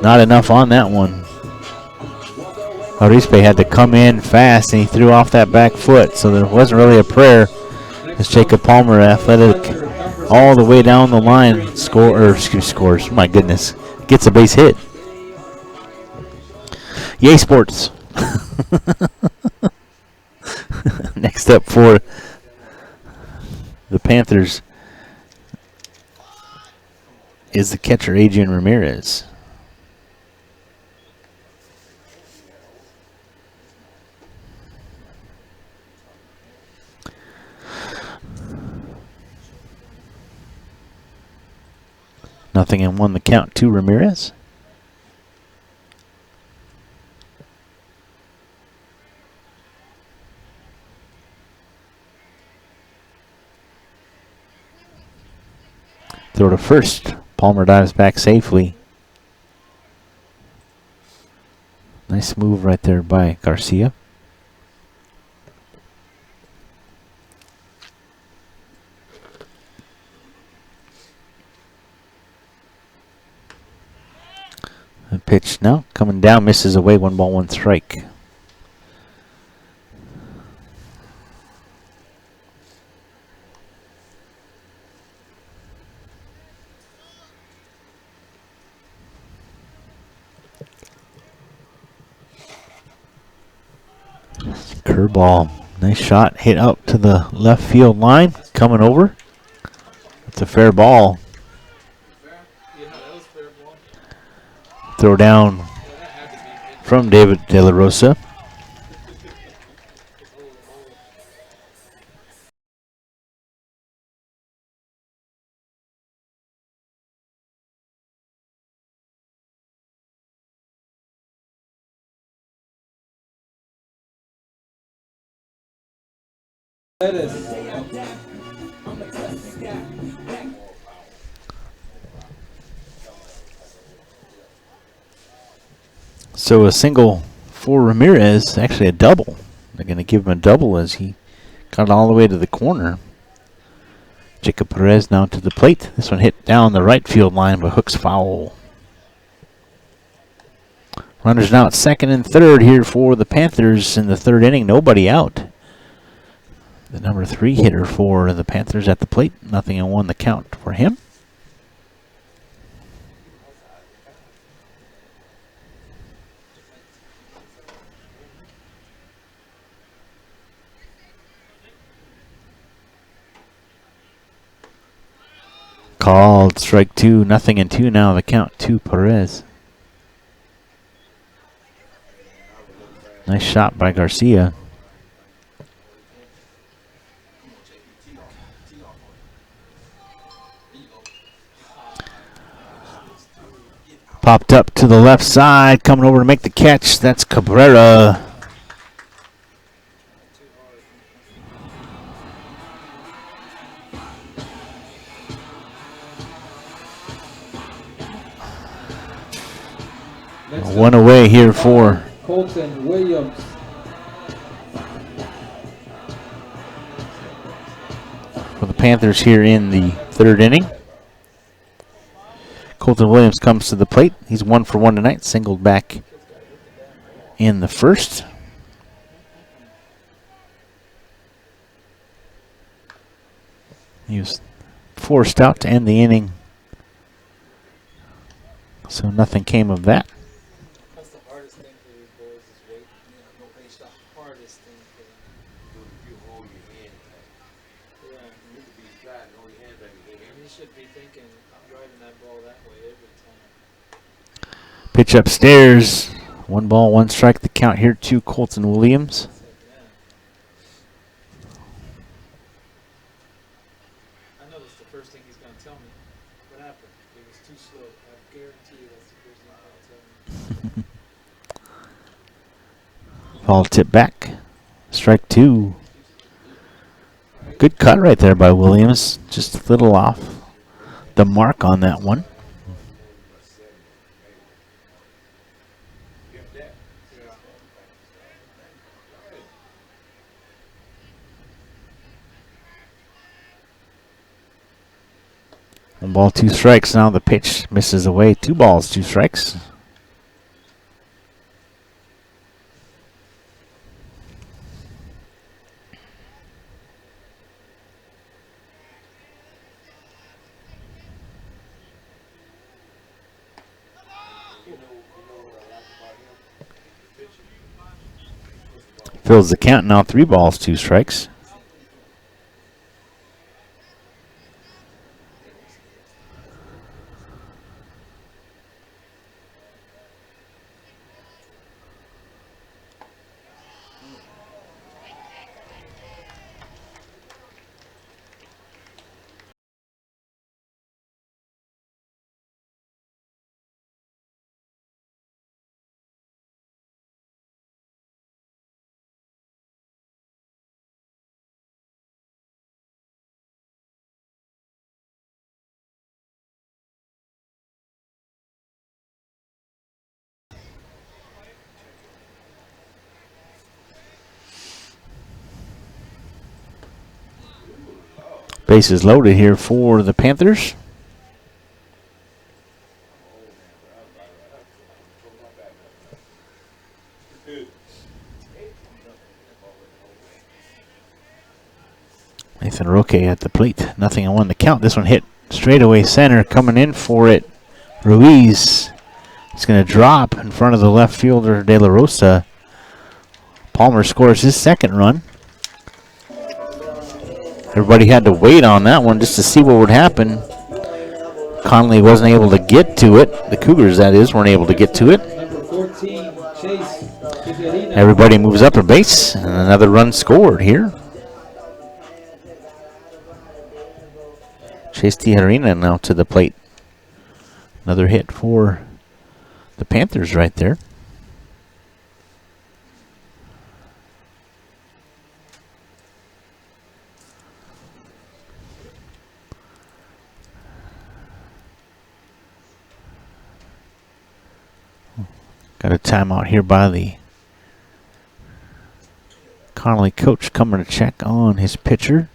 not enough on that one. Arispe had to come in fast, and he threw off that back foot, so there wasn't really a prayer. As Jacob Palmer, athletic, all the way down the line, scores. My goodness, gets a base hit. Yay, sports! Next up for the Panthers is the catcher, Adrian Ramirez. Nothing and 1 the count to Ramirez. Throw to first. Palmer dives back safely. Nice move right there by Garcia. The pitch now coming down, misses away. 1 ball, 1 strike. Curveball. Nice shot. Hit out to the left field line. Coming over. It's a fair ball. Throw down from David De La Rosa. So a single for Ramirez, actually a double. They're going to give him a double as he got all the way to the corner. Jacob Perez now to the plate. This one hit down the right field line, but hooks foul. Runners now at second and third here for the Panthers in the third inning. Nobody out. The number 3 hitter for the Panthers at the plate. Nothing and 1 the count for him. Called strike 2, nothing and 2 now the count to Perez. Nice shot by Garcia. Popped up to the left side, coming over to make the catch. That's Cabrera. One away here for Colton Williams. For the Panthers here in the third inning. Colton Williams comes to the plate. He's 1 for 1 tonight, singled back in the first. He was forced out to end the inning So nothing came of that. That's the hardest thing for these boys is waiting. It's the hardest thing for them. You hold your hand tight. Yeah. You could be sliding, hold your hand back and And you should be thinking, I'm driving that ball that way every time. Pitch upstairs. 1 ball, 1 strike. The count here to Colton Williams. I know that's the first thing he's going to tell me. What happened? It was too slow. I guarantee you that's the first thing he's going to tell me. Ball tipped back. Strike 2. Good cut right there by Williams. Just a little off the mark on that one. One ball, 2 strikes. Now the pitch misses away. 2 balls, 2 strikes. Fills the count now. 3 balls, 2 strikes. Bases loaded here for the Panthers. Nathan Roque at the plate. Nothing on 1 to count. This one hit straightaway center. Coming in for it, Ruiz. It's going to drop in front of the left fielder, De La Rosa. Palmer scores his 2nd run. Everybody had to wait on that one just to see what would happen. Connally wasn't able to get to it. The Cougars, that is, weren't able to get to it. Number 14, Chase. Everybody moves up a base, and another run scored here. Chase Tijerina now to the plate. Another hit for the Panthers right there. Got a timeout here by the Connally coach coming to check on his pitcher.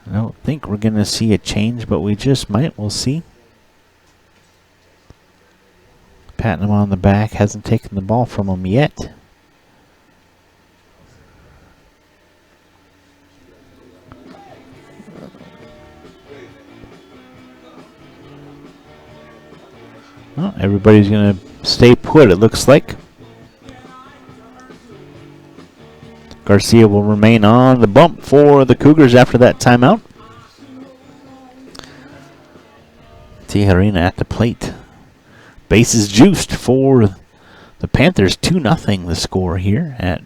I don't think we're going to see a change, but we just might. We'll see. Patting him on the back. Hasn't taken the ball from him yet. Well, everybody's going to stay put, it looks like. Garcia will remain on the bump for the Cougars after that timeout. Tijerina at the plate. Bases juiced for the Panthers. 2-0 the score here at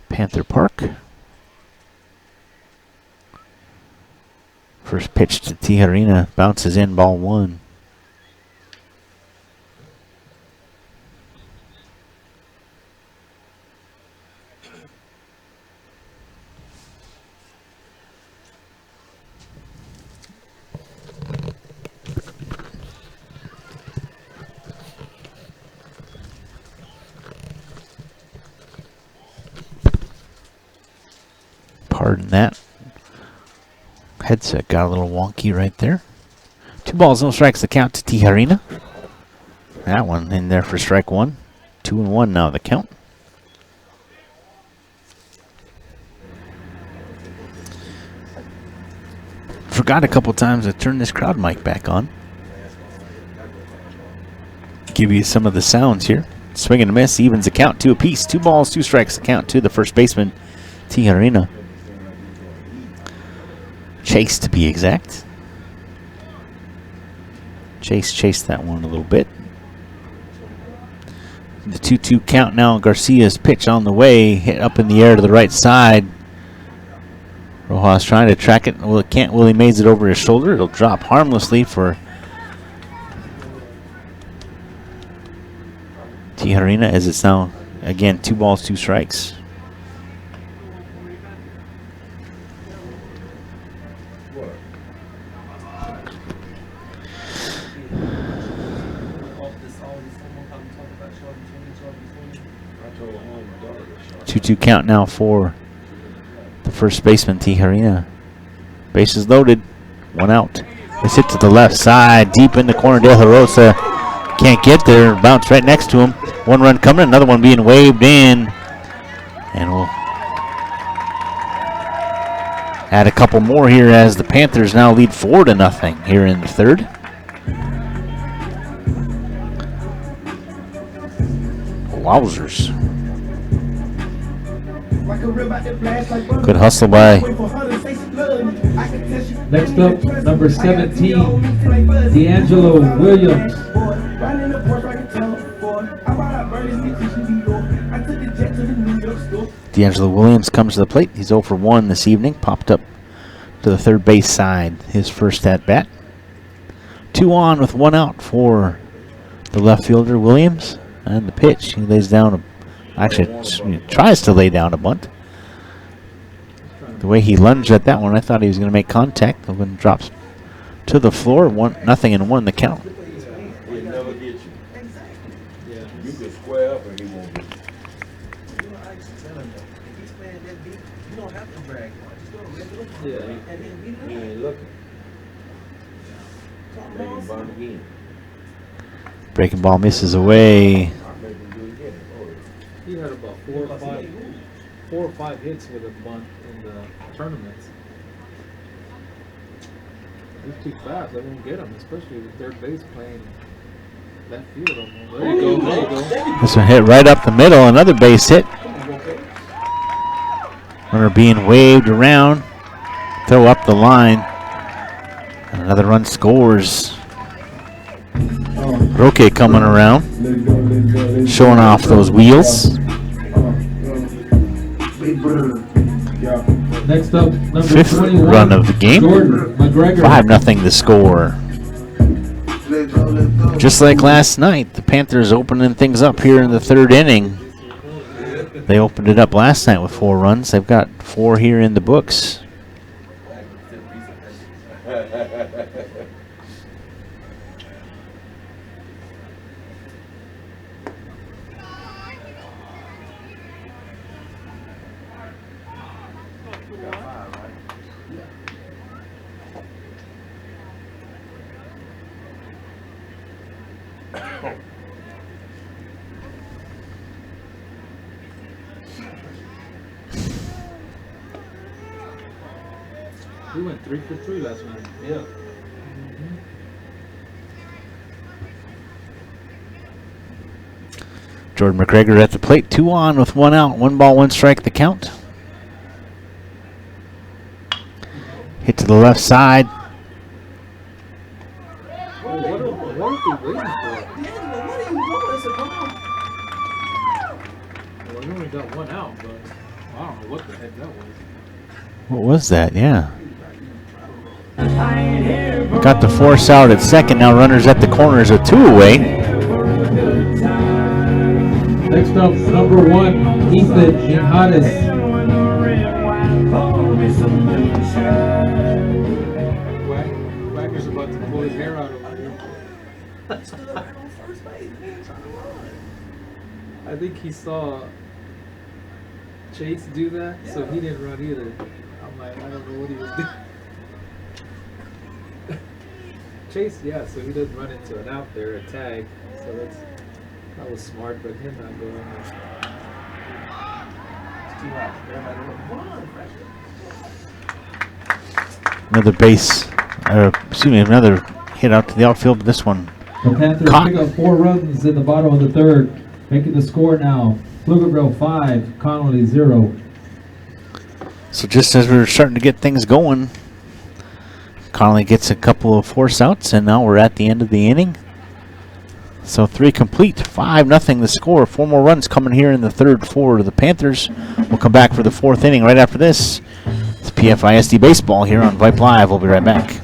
Panther Park. First pitch to Tijerina, bounces in, ball 1. Pardon that. Headset got a little wonky right there. 2 balls, no strikes, the count to Tijerina. That one in there for strike 1. 2-1 now the count. Forgot a couple times to turn this crowd mic back on. Give you some of the sounds here. Swing and a miss, evens the count, 2 apiece. 2 balls, 2 strikes, the count to the first baseman, Tijerina. Chase to be exact. Chase chased that one a little bit. The 2-2 count now. Garcia's pitch on the way, hit up in the air to the right side. Rojas trying to track it. Well, it can't. Willie Mays it over his shoulder. It'll drop harmlessly for Tijerina, as it's now, again, 2 balls, 2 strikes. Two count now for the first baseman, Tijerina. Bases loaded, 1 out. It's hit to the left side, deep in the corner. De La Rosa can't get there, bounce right next to him. 1 run coming, another one being waved in. And we'll add a couple more here as the Panthers now lead 4-0 here in the 3rd. Wowzers. Good hustle by. Next up, number 17, D'Angelo Williams. D'Angelo Williams comes to the plate. He's 0 for 1 this evening. Popped up to the third base side. His first at bat. 2 on with 1 out for the left fielder Williams. And the pitch, he lays down he tries to lay down a bunt. The way he lunged at that one, I thought he was going to make contact. The one drops to the floor. 1-0 the count. He'll never get you. You can square up and he won't get you. He ain't looking. Make him bunt again. Breaking ball misses away. He had about 4 or 5 hits with a bunt in the tournaments. He's too fast. They won't get him, especially with third base playing left field. There you go. There you go. This one hit right up the middle. Another base hit. Runner being waved around. Throw up the line. And another run scores. Roque coming around, showing off those wheels. Next up, number 5th 21, run of the game. 5-0 the score. Just like last night, the Panthers opening things up here in the 3rd inning. They opened it up last night with 4 runs. They've got 4 here in the books. He went 3 for 3 last night. Yeah. Jordan McGregor at the plate. 2 on with 1 out. 1 ball, 1 strike the count. Hit to the left side. What are we waiting for? Well, we only got 1 out, but I don't know what the heck that was. What was that? Yeah. Got the force out at second. Now runners at the corners are 2 away. Next up, number 1, Ethan Inhadas. Wagner's about to pull his hair out over here. I think he saw Chase do that, so he didn't run either. I'm like, I don't know what he was doing. Chase, yeah, so he doesn't run into an out there, a tag. So that was smart, but him not going there. It's too hot. Another base, another hit out to the outfield. But this one The Panthers caught. pick up 4 runs in the bottom of the third, making the score now Pflugerville 5, Connally 0. So just as we were starting to get things going, Connally gets a couple of force outs, and now we're at the end of the inning. So 3 complete, 5-0 the score. 4 more runs coming here in the third for the Panthers. We'll come back for the 4th inning right after this. It's PFISD Baseball here on Vype Live. We'll be right back.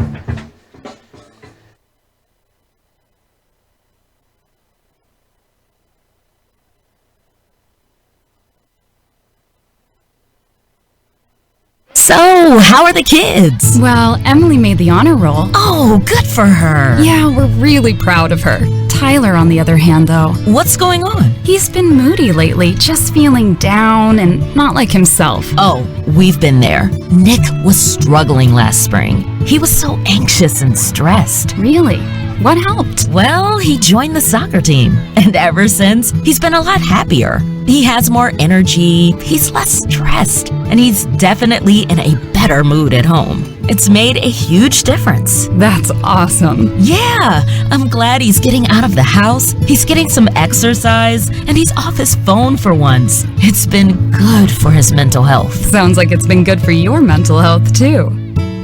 So, how are the kids? Well, Emily made the honor roll. Oh, good for her. Yeah, we're really proud of her. Tyler, on the other hand, though. What's going on? He's been moody lately, just feeling down and not like himself. Oh, we've been there. Nick was struggling last spring. He was so anxious and stressed. Really? What helped? Well, he joined the soccer team. And ever since, he's been a lot happier. He has more energy, he's less stressed, and he's definitely in a better mood at home. It's made a huge difference. That's awesome. Yeah, I'm glad he's getting out of the house, he's getting some exercise, and he's off his phone for once. It's been good for his mental health. Sounds like it's been good for your mental health, too.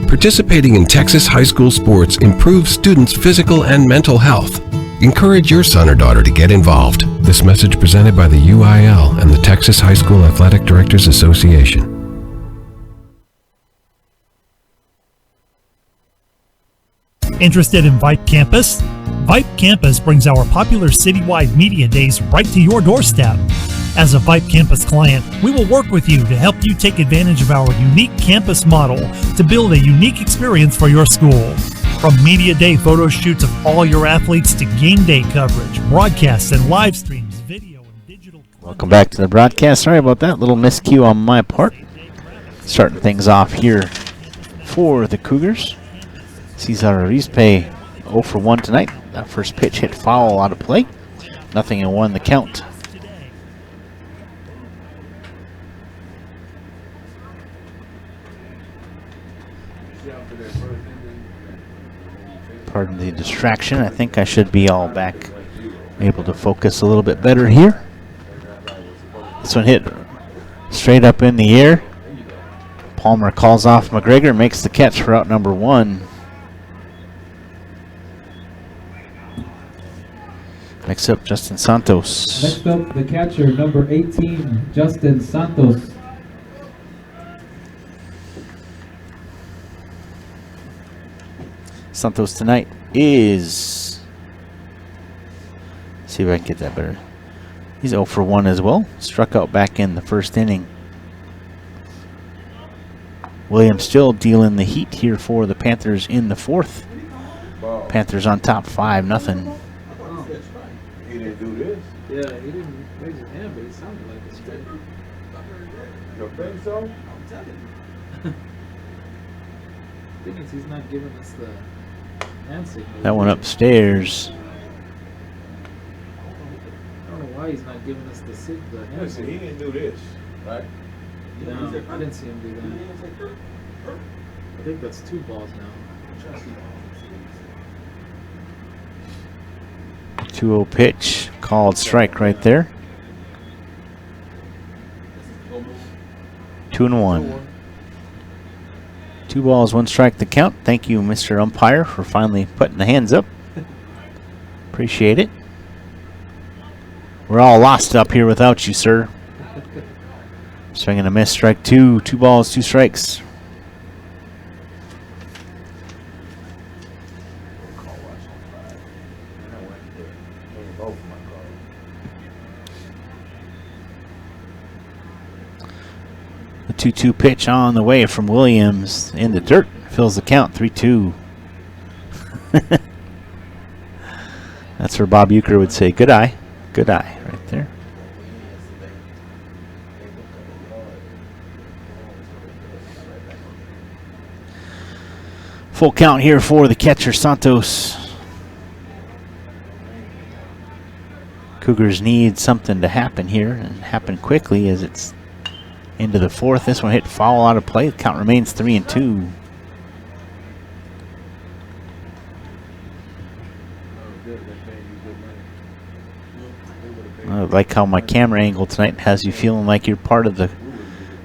Participating in Texas high school sports improves students' physical and mental health. Encourage your son or daughter to get involved. This message presented by the UIL and the Texas High School Athletic Directors Association. Interested in Vype Campus? Vype Campus brings our popular citywide media days right to your doorstep. As a Vype Campus client, we will work with you to help you take advantage of our unique campus model to build a unique experience for your school. From media day photo shoots of all your athletes to game day coverage, broadcasts and live streams, video and digital. Welcome back to the broadcast. Sorry about that little miscue on my part. Starting things off here for the Cougars. Cesar Arizpe 0 for 1 tonight. That first pitch hit foul out of play. 0-1 the count. Pardon the distraction. I think I should be all back, able to focus a little bit better here. This one hit straight up in the air. Palmer calls off McGregor, makes the catch for out number 1. Next up, Justin Santos. Next up, the catcher, number 18, Justin Santos. Santos tonight is, see if I can get that better. He's 0 for 1 as well. Struck out back in the first inning. Williams still dealing the heat here for the Panthers in the 4th. Panthers on top 5-0. He didn't do this. Yeah, he didn't raise his hand, but he sounded like a straight. You think so? I'm telling you. The thing is, he's not giving us the hand signal. That one upstairs. I don't know why he's not giving us the hand Listen, signal. he didn't do this, right? No, I didn't see him do that. I think that's 2 balls now. 2-0 pitch. Called strike right there. 2-1. 2 balls, 1 strike the count. Thank you, Mr. Umpire, for finally putting the hands up. Appreciate it. We're all lost up here without you, sir. Swing and a miss, strike 2. 2 balls, 2 strikes. The 2-2 pitch on the way from Williams in the dirt. Fills the count, 3-2. That's where Bob Euchre would say, good eye. Good eye, right there. Full count here for the catcher, Santos. Cougars need something to happen here, and happen quickly as it's into the 4th. This one hit foul out of play. The count remains 3-2. I like how my camera angle tonight has you feeling like you're part of the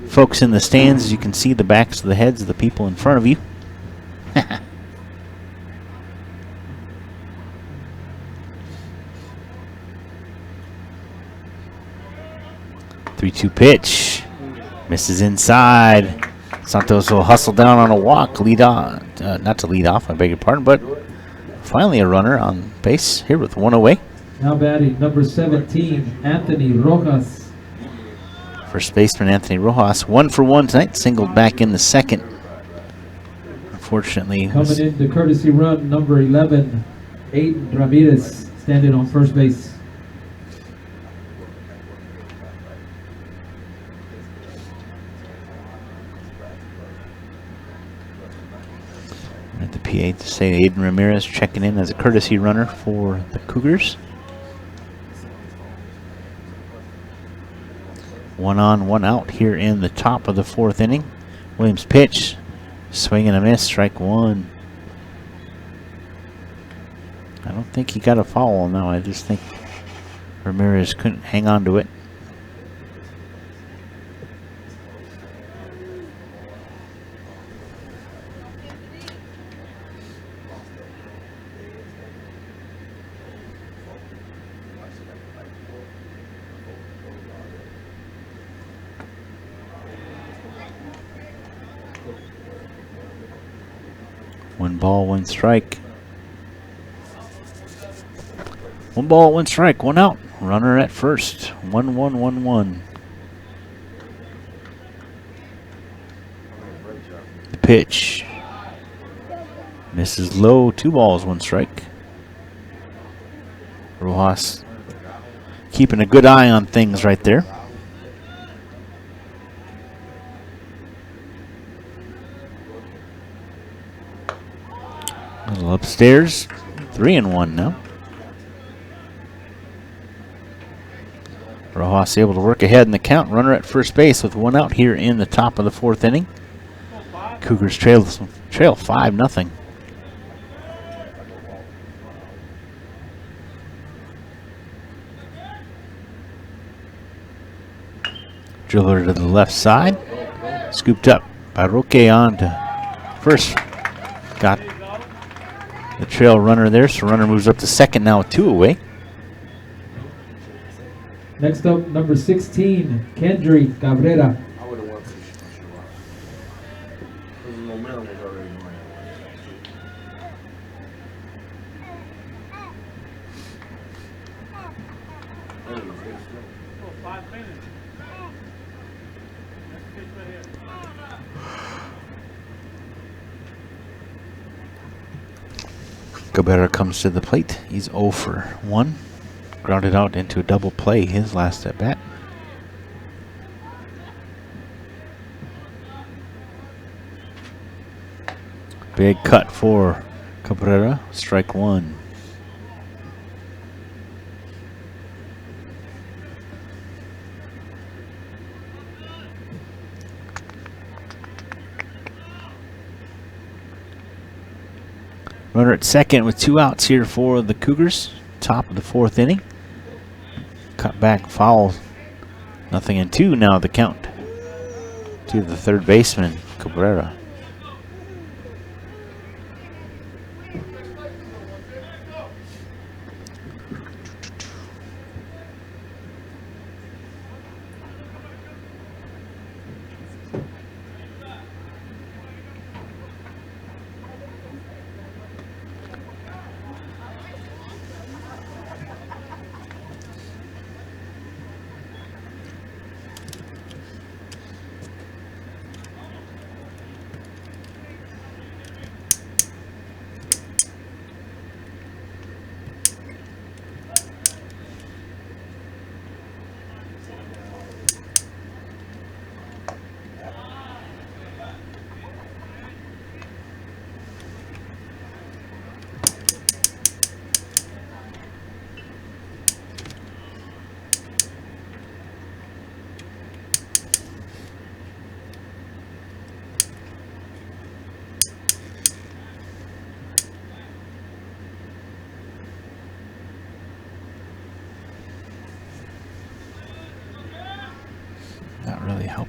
folks in the stands. As you can see the backs of the heads of the people in front of you. 3-2 pitch. Misses inside. Santos will hustle down on a walk. Lead on. Not to lead off, I beg your pardon, but finally a runner on base here with one away. Now batting number 17, Anthony Rojas. First baseman Anthony Rojas, 1 for 1 tonight. Singled back in the second. Unfortunately, coming in the courtesy run, number 11, Adrian Ramirez, standing on first base. At the PA to say Adrian Ramirez checking in as a courtesy runner for the Cougars. 1 on, 1 out here in the top of the 4th inning. Williams pitch, swing and a miss, strike 1. I don't think he got a foul now. I just think Ramirez couldn't hang on to it. One ball, one strike. 1 ball, 1 strike, 1 out. Runner at first. 1-1-1-1. The pitch. Misses low. 2 balls, 1 strike. Rojas keeping a good eye on things right there. A little upstairs. 3-1 now. Rojas able to work ahead in the count. Runner at first base with 1 out here in the top of the 4th inning. Cougars trail 5-0. Driller to the left side. Scooped up by Roque on to first. Got the trail runner there, so runner moves up to second now with 2 away. Next up, number 16, Kendry Cabrera. Cabrera comes to the plate. He's 0 for 1. Grounded out into a double play his last at bat. Big cut for Cabrera. Strike 1. Runner at second with 2 outs here for the Cougars. Top of the 4th inning. Cut back, foul. 0-2 now the count to the third baseman, Cabrera.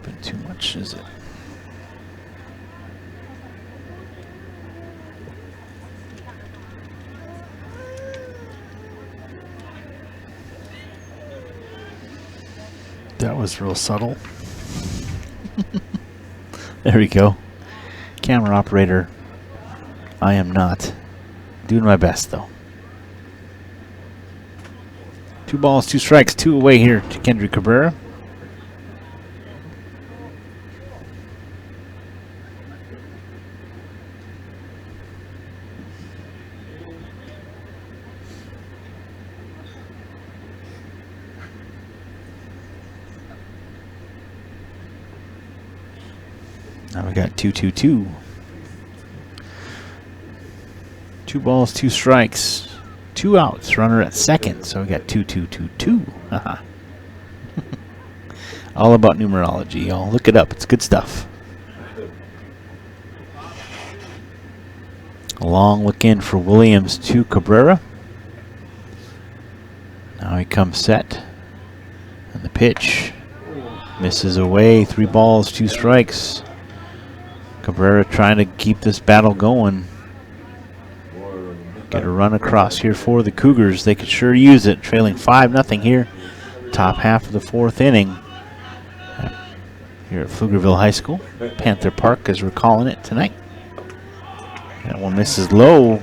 Been too much, is it? That was real subtle. There we go. Camera operator. I am not. Doing my best, though. 2 balls, 2 strikes, 2 away here to Kendrick Cabrera. Now we got 2-2-2. 2 balls, 2 strikes, 2 outs. Runner at second. So we got 2-2-2-2. Haha. All about numerology, y'all. Look it up. It's good stuff. A long look in for Williams to Cabrera. Now he comes set. And the pitch misses away. 3 balls, 2 strikes. Cabrera trying to keep this battle going. Get a run across here for the Cougars. They could sure use it. Trailing 5-0 here. Top half of the 4th inning. Here at Pflugerville High School. Panther Park, as we're calling it tonight. That one misses low.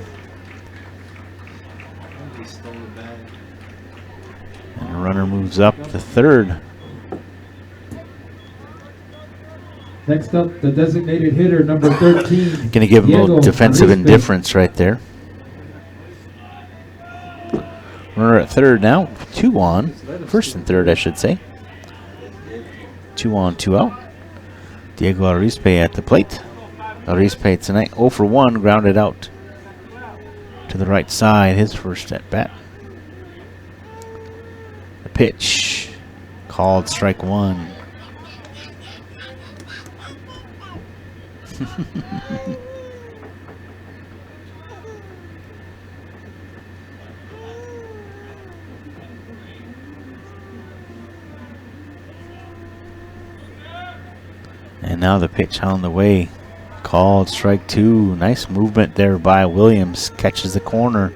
And the runner moves up the 3rd. Next up, the designated hitter, number 13. Going to give him a little defensive indifference right there. Runner at 3rd now. 2 on. 1st and 3rd, I should say. 2 on, 2 out. Diego Arispe at the plate. Arispe tonight 0 for 1, grounded out to the right side. His first at bat. The pitch called strike 1. And now the pitch on the way. Called strike 2. Nice movement there by Williams. Catches the corner.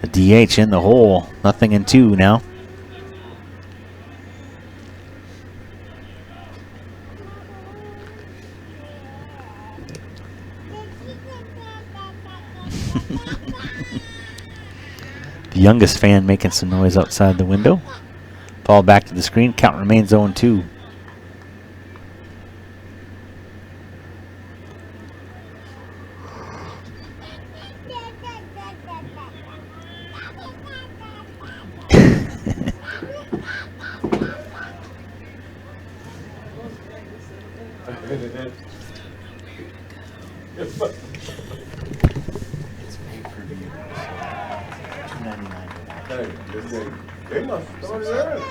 The DH in the hole. 0-2 now. The youngest fan making some noise outside the window. Ball back to the screen. Count remains 0-2. They must have started early.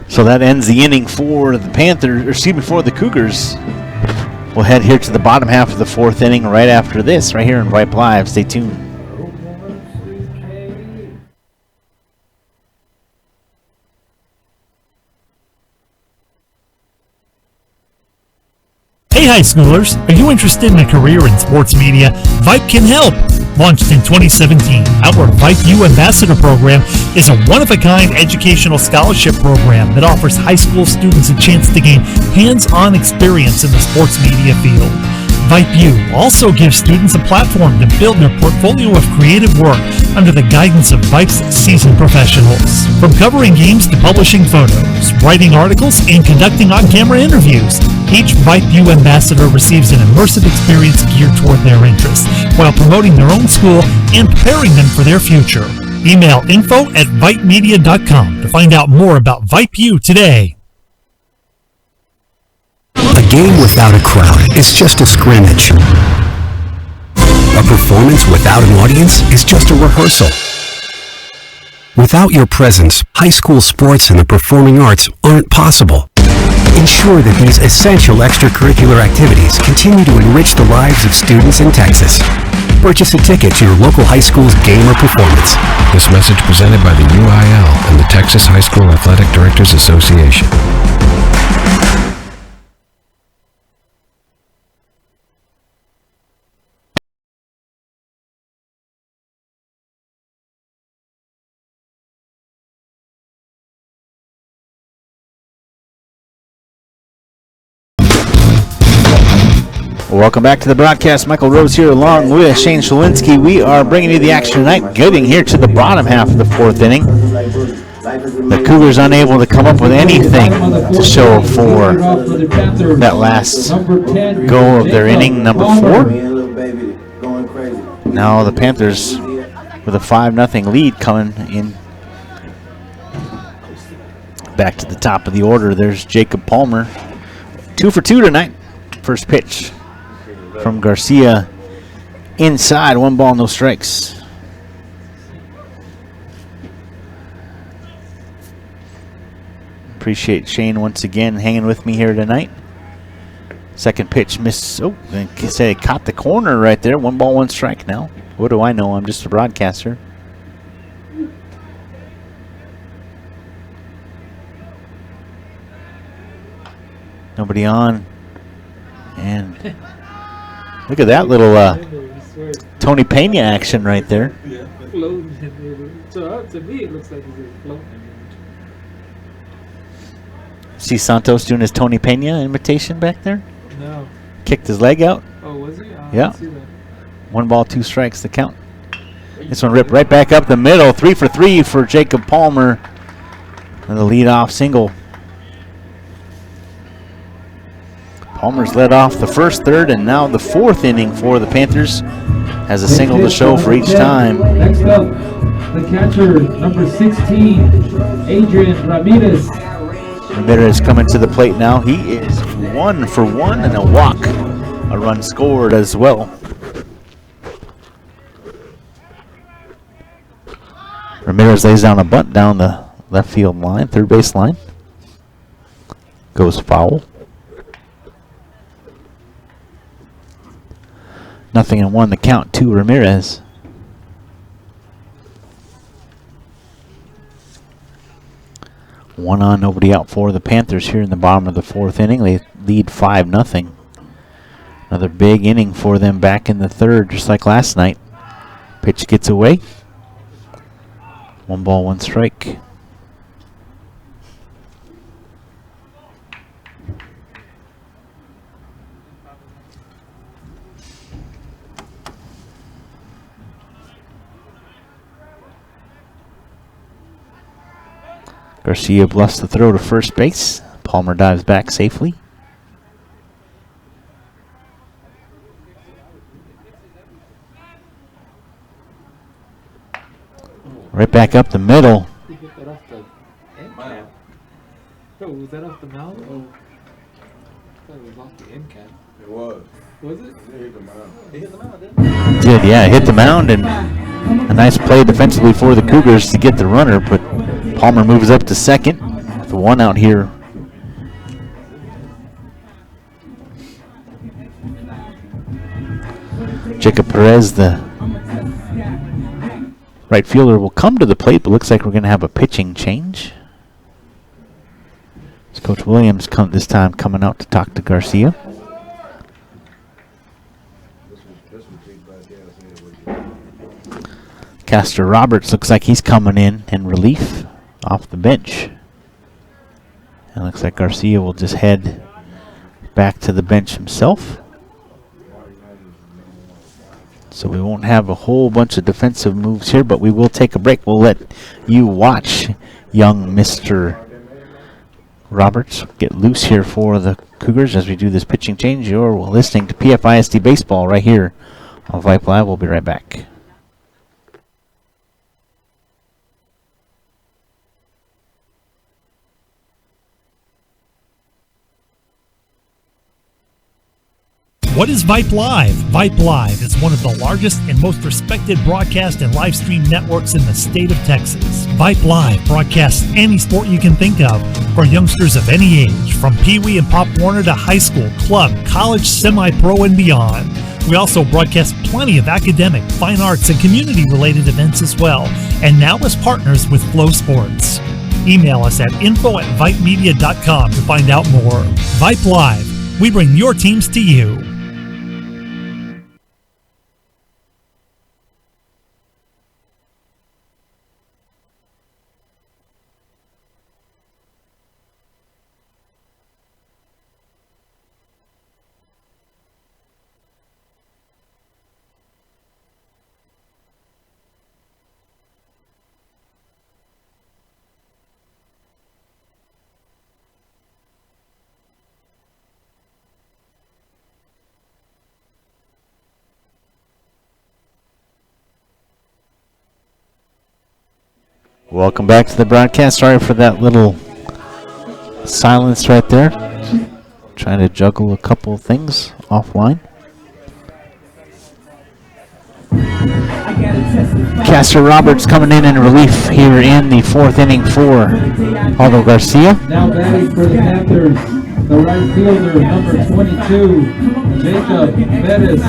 So that ends the inning for the Panthers, or excuse me, for the Cougars. We'll head here to the bottom half of the 4th inning right after this, right here in Vype Live. Stay tuned. Hey high schoolers, are you interested in a career in sports media? Vype can help. Launched in 2017, our Vype U Ambassador Program is a one-of-a-kind educational scholarship program that offers high school students a chance to gain hands-on experience in the sports media field. Vype U also gives students a platform to build their portfolio of creative work under the guidance of Vype's seasoned professionals. From covering games to publishing photos, writing articles, and conducting on-camera interviews, each Vype U ambassador receives an immersive experience geared toward their interests, while promoting their own school and preparing them for their future. Email info@vypemedia.com to find out more about Vype U today. A game without a crowd is just a scrimmage. A performance without an audience is just a rehearsal. Without your presence, high school sports and the performing arts aren't possible. Ensure that these essential extracurricular activities continue to enrich the lives of students in Texas. Purchase a ticket to your local high school's game or performance. This message presented by the UIL and the Texas High School Athletic Directors Association. Welcome back to the broadcast. Michael Rose here along with Shane Shalinski. We are bringing you the action tonight, getting here to the bottom half of the fourth inning. The Cougars unable to come up with anything to show for that last go of their inning, number 4. Now the Panthers with a 5-0 lead coming in. Back to the top of the order. There's Jacob Palmer. 2 for 2 tonight. First pitch from Garcia inside. 1 ball, no strikes. Appreciate Shane once again hanging with me here tonight. Second pitch, miss. Oh, I say caught the corner right there. 1 ball, 1 strike now. What do I know? I'm just a broadcaster. Nobody on. And look at that little Tony Pena action right there. So to me, it looks like he's floating. See Santos doing his Tony Pena imitation back there? No. Kicked his leg out. Oh, was he? Yeah. 1 ball, 2 strikes to count. This one ripped right back up the middle. 3 for 3 for Jacob Palmer. And the leadoff single. Palmer's led off the first, third, and now the fourth inning for the Panthers. Has a single to show for each time. Next up, the catcher, number 16, Adrian Robinus. Ramirez coming to the plate now. He is 1 for 1 and a walk. A run scored as well. Ramirez lays down a bunt down the left field line, third base line. Goes foul. 0-1 the count to Ramirez. One on, nobody out for the Panthers here in the bottom of the fourth inning. They lead 5-0. Another big inning for them back in the third, just like last night. Pitch gets away. 1 ball, 1 strike. Garcia bluffs the throw to first base. Palmer dives back safely. Right back up the middle. He hit that off the end cap. Oh, was that off the mound? Oh, I thought it was off the end cap. It was. Was it? It hit the mound. It hit the mound, didn't it? Did, yeah, hit the mound, and a nice play defensively for the Cougars to get the runner, but Palmer moves up to second with 1 out here. Jacob Perez, the right fielder, will come to the plate, but looks like we're going to have a pitching change. It's Coach Williams this time coming out to talk to Garcia. Castor Roberts looks like he's coming in relief off the bench. And looks like Garcia will just head back to the bench himself. So we won't have a whole bunch of defensive moves here, but we will take a break. We'll let you watch young Mr. Roberts get loose here for the Cougars as we do this pitching change. You're listening to PFISD Baseball right here on Vype Live. We'll be right back. What is Vype Live? Vype Live is one of the largest and most respected broadcast and live stream networks in the state of Texas. Vype Live broadcasts any sport you can think of for youngsters of any age, from Pee Wee and Pop Warner to high school, club, college, semi-pro, and beyond. We also broadcast plenty of academic, fine arts, and community-related events as well, and now as partners with Flow Sports. Email us at info@vypemedia.com to find out more. Vype Live. We bring your teams to you. Welcome back to the broadcast. Sorry for that little silence right there. Trying to juggle a couple of things offline. Castor Roberts coming in relief here in the fourth inning for Aldo Garcia. Now batting for the Panthers, the right fielder, number 22, Jacob Bettis.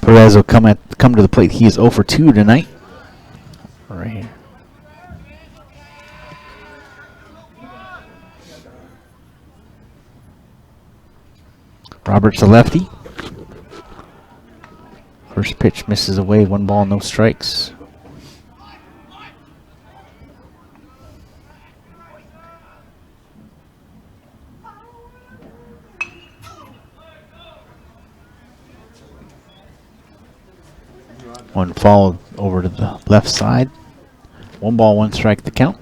Perez will come to the plate. He is 0 for 2 tonight. Right here. Roberts, the lefty. First pitch misses away. 1 ball, no strikes. One followed over to the left side. 1 ball, 1 strike to count.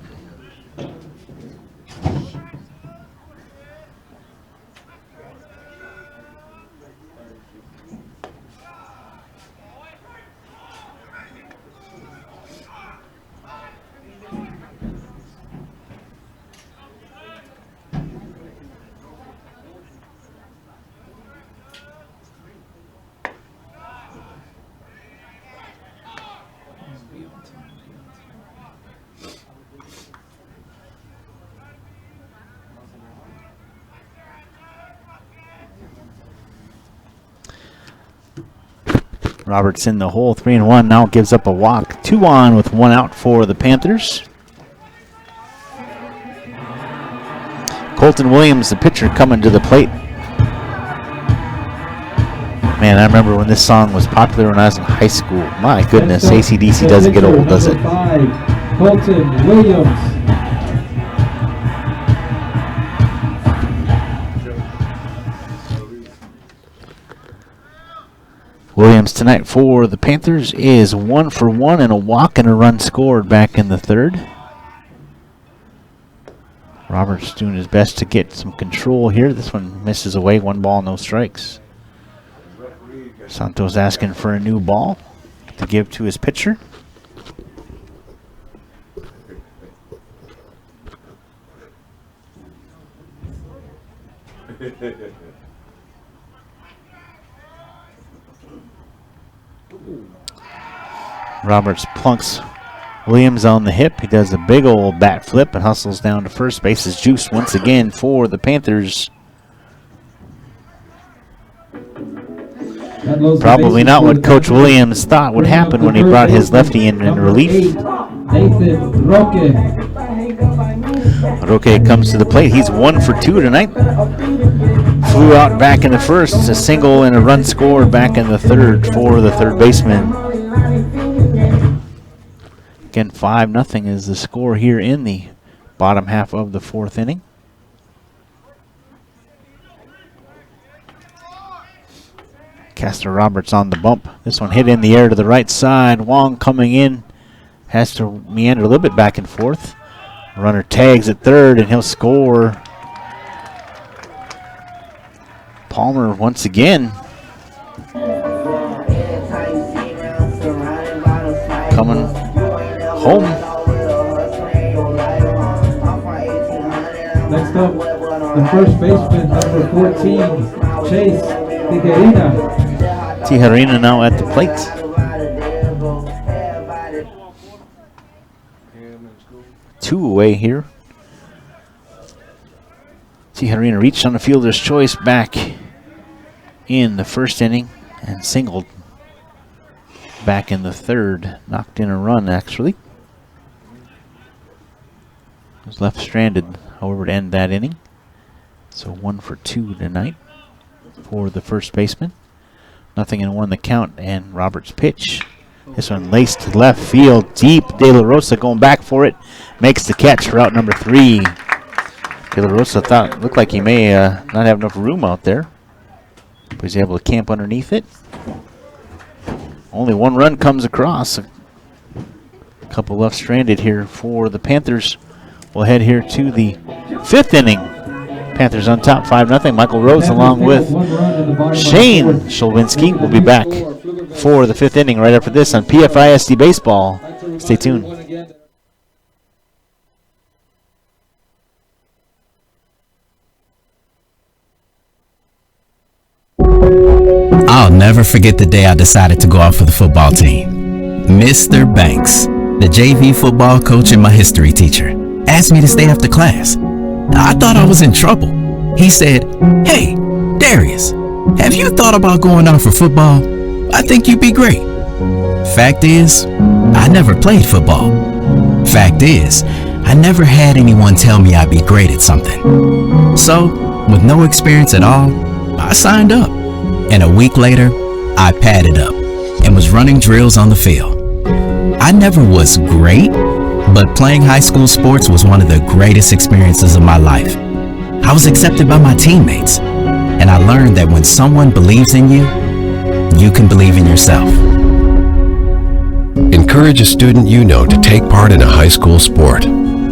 Roberts in the hole, 3-1. Now gives up a walk. 2 on with 1 out for the Panthers. Colton Williams, the pitcher, coming to the plate. Man, I remember when this song was popular when I was in high school. My goodness, AC/DC doesn't get old, does it? Colton Williams. Williams tonight for the Panthers is 1 for 1 and a walk and a run scored back in the third. Roberts doing his best to get some control here. This one misses away. 1 ball, no strikes. Santos asking for a new ball to give to his pitcher. Roberts plunks Williams on the hip. He does a big old bat flip and hustles down to first base. Is juice once again for the Panthers. Probably not what Coach Williams thought would happen when he brought his lefty in relief. Nathan Roque. Roque comes to the plate. He's 1 for 2 tonight. Flew out back in the first, a single and a run scored back in the third for the third baseman. Again, 5-0 is the score here in the bottom half of the fourth inning. Castor Roberts on the bump. This one hit in the air to the right side. Wong coming in. Has to meander a little bit back and forth. Runner tags at third, and he'll score. Palmer once again. Coming home. Next up, the first baseman, number 14, Chase Tijerina. Tijerina now at the plate. Two away here Tijarina reached on the fielder's choice back in the first inning and singled back in the third. Knocked in a run, actually. Was left stranded, however, to end that inning. So 1 for 2 tonight for the first baseman. 0-1 the count, and Roberts' pitch. This one laced to left field, deep. De La Rosa going back for it. Makes the catch for out number 3. De La Rosa looked like he may not have enough room out there, but he's able to camp underneath it. Only 1 run comes across. A couple left stranded here for the Panthers. We'll head here to the 5th inning. Panthers on top 5-0. Michael Rose along with Shane Shulwinski will be back for the 5th inning right after this on PFISD Baseball. Stay tuned. I'll never forget the day I decided to go out for the football team. Mr. Banks, the JV football coach and my history teacher, asked me to stay after class. I thought I was in trouble. He said, "Hey, Darius, have you thought about going out for football? I think you'd be great." Fact is, I never played football. Fact is, I never had anyone tell me I'd be great at something. So, with no experience at all, I signed up. And a week later, I padded up and was running drills on the field. I never was great, but playing high school sports was one of the greatest experiences of my life. I was accepted by my teammates, and I learned that when someone believes in you, you can believe in yourself. Encourage a student you know to take part in a high school sport.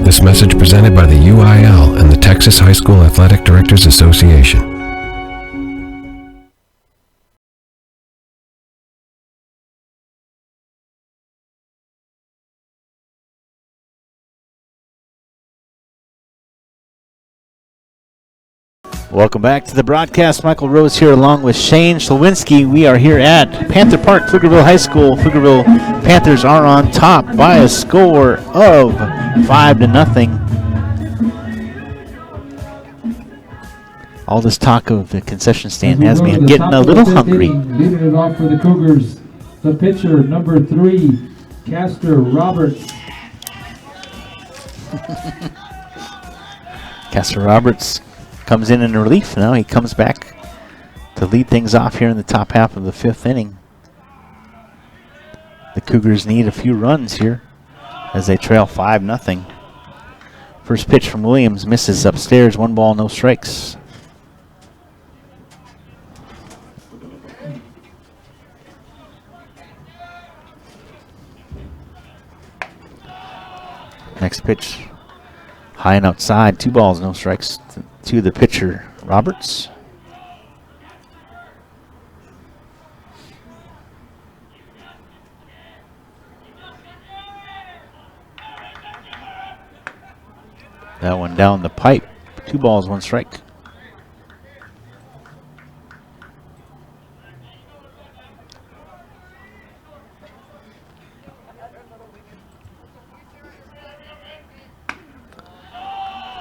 This message presented by the UIL and the Texas High School Athletic Directors Association. Welcome back to the broadcast. Michael Rose here along with Shane Shulwinski. We are here at Panther Park, Pflugerville High School. Pflugerville Panthers are on top by a score of 5-0. All this talk of the concession stand has me getting a little hungry. Leading it off for the Cougars, the pitcher, number 3, Castor Roberts. Castor Roberts comes in relief. Now he comes back to lead things off here in the top half of the 5th inning. The Cougars need a few runs here as they trail 5-0. First pitch from Williams misses upstairs. 1 ball, no strikes. Next pitch high and outside. 2 balls, no strikes to the pitcher, Roberts. That one down the pipe. 2 balls, 1 strike.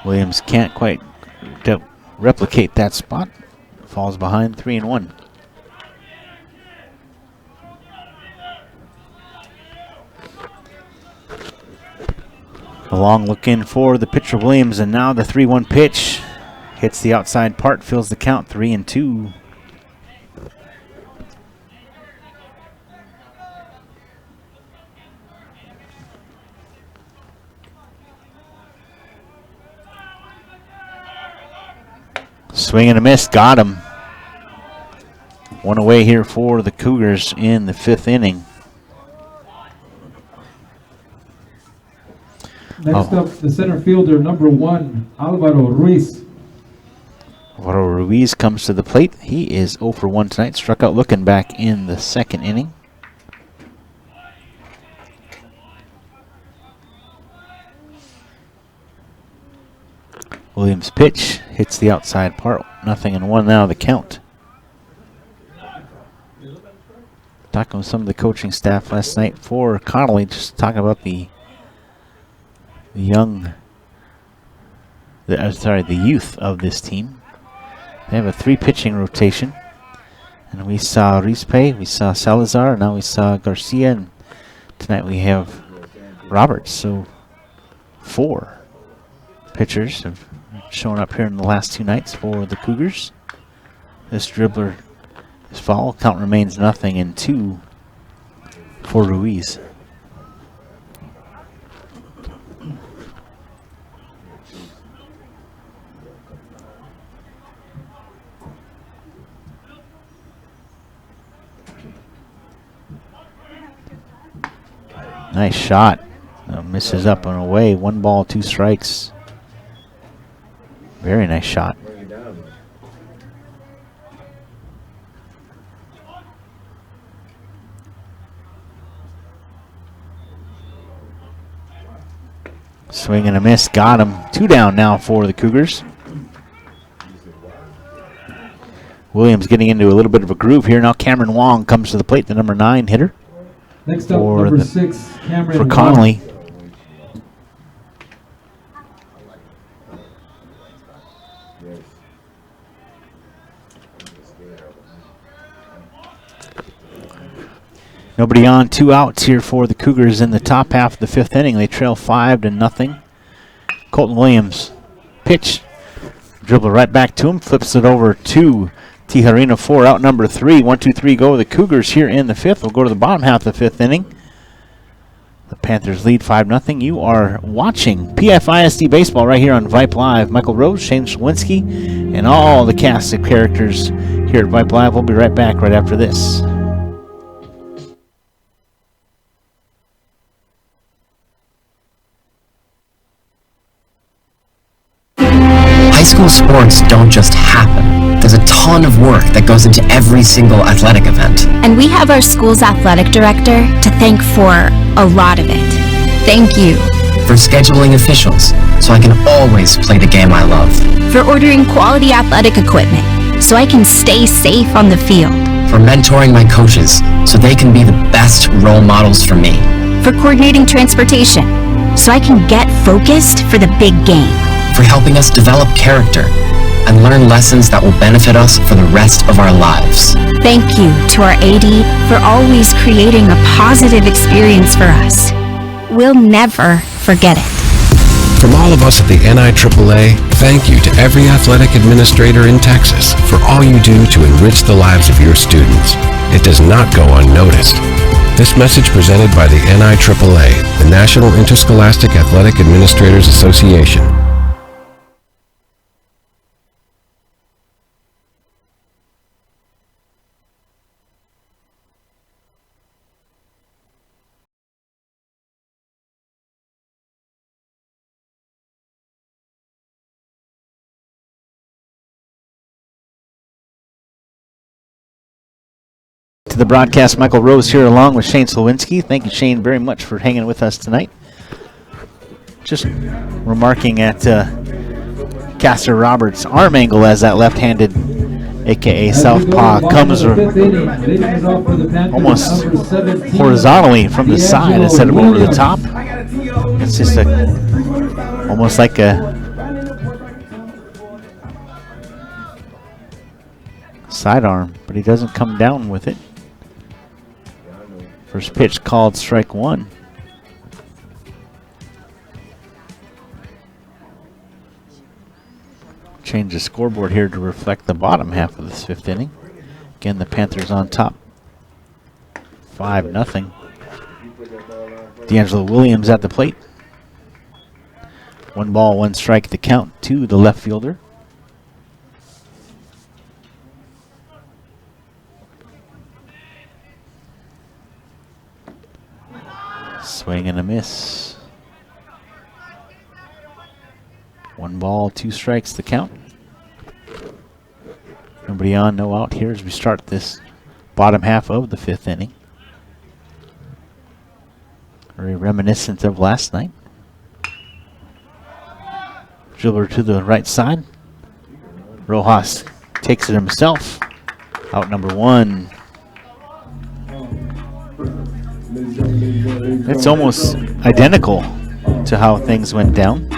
Williams can't quite replicate that spot. Falls behind 3-1. A long look in for the pitcher Williams, and now the 3-1 pitch hits the outside part, fills the count 3-2. Swing and a miss, got him. 1 away here for the Cougars in the 5th inning. Next up, the center fielder, number 1, Alvaro Ruiz. Alvaro Ruiz comes to the plate. He is 0 for 1 tonight. Struck out looking back in the 2nd inning. Williams' pitch hits the outside part. 0-1 now, the count. Talking with some of the coaching staff last night for Connally, just talking about the young the youth of this team. They have a 3 pitching rotation. And we saw Rispe, we saw Salazar, now we saw Garcia, and tonight we have Roberts. So 4 pitchers have shown up here in the last 2 nights for the Cougars. This dribbler is foul. Count remains nothing, and 2 for Ruiz. Nice shot. Misses up and away. 1 ball, 2 strikes. Very nice shot. Swing and a miss. Got him. 2 down now for the Cougars. Williams getting into a little bit of a groove here. Now Cameron Wong comes to the plate, the number 9 hitter. Next up, number 6, Cameron for Wong. Connally. Nobody on, 2 outs here for the Cougars in the top half of the 5th inning. They trail 5-0. Colton Williams, pitch, dribble right back to him, flips it over to Tijerina. 4 out, number 3. 1, 2, 3 go. The Cougars here in the 5th. We'll go to the bottom half of the 5th inning. The Panthers lead 5-0. You are watching PFISD Baseball right here on Vype Live. Michael Rose, Shane Szwinski, and all the cast of characters here at Vype Live. We'll be right back right after this. High school sports don't just happen. There's a ton of work that goes into every single athletic event. And we have our school's athletic director to thank for a lot of it. Thank you. For scheduling officials, so I can always play the game I love. For ordering quality athletic equipment, so I can stay safe on the field. For mentoring my coaches, so they can be the best role models for me. For coordinating transportation, so I can get focused for the big game. For helping us develop character and learn lessons that will benefit us for the rest of our lives. Thank you to our AD for always creating a positive experience for us. We'll never forget it. From all of us at the NIAAA, thank you to every athletic administrator in Texas for all you do to enrich the lives of your students. It does not go unnoticed. This message presented by the NIAAA, the National Interscholastic Athletic Administrators Association. To the broadcast, Michael Rose here along with Shane Szwinski. Thank you, Shane, very much for hanging with us tonight. Just remarking at Caster Roberts' arm angle as that left-handed, a.k.a. southpaw, comes almost horizontally from the side instead of over the top. It's just almost like a sidearm, but he doesn't come down with it. First pitch called strike 1. Change the scoreboard here to reflect the bottom half of this 5th inning. Again, the Panthers on top, 5-0. D'Angelo Williams at the plate. 1 ball, 1 strike to count to the left fielder. Swing and a miss. 1 ball, 2 strikes to count. Nobody on, no out here as we start this bottom half of the 5th inning. Very reminiscent of last night. Dribbler to the right side. Rojas takes it himself. Out number 1. It's almost identical to how things went down.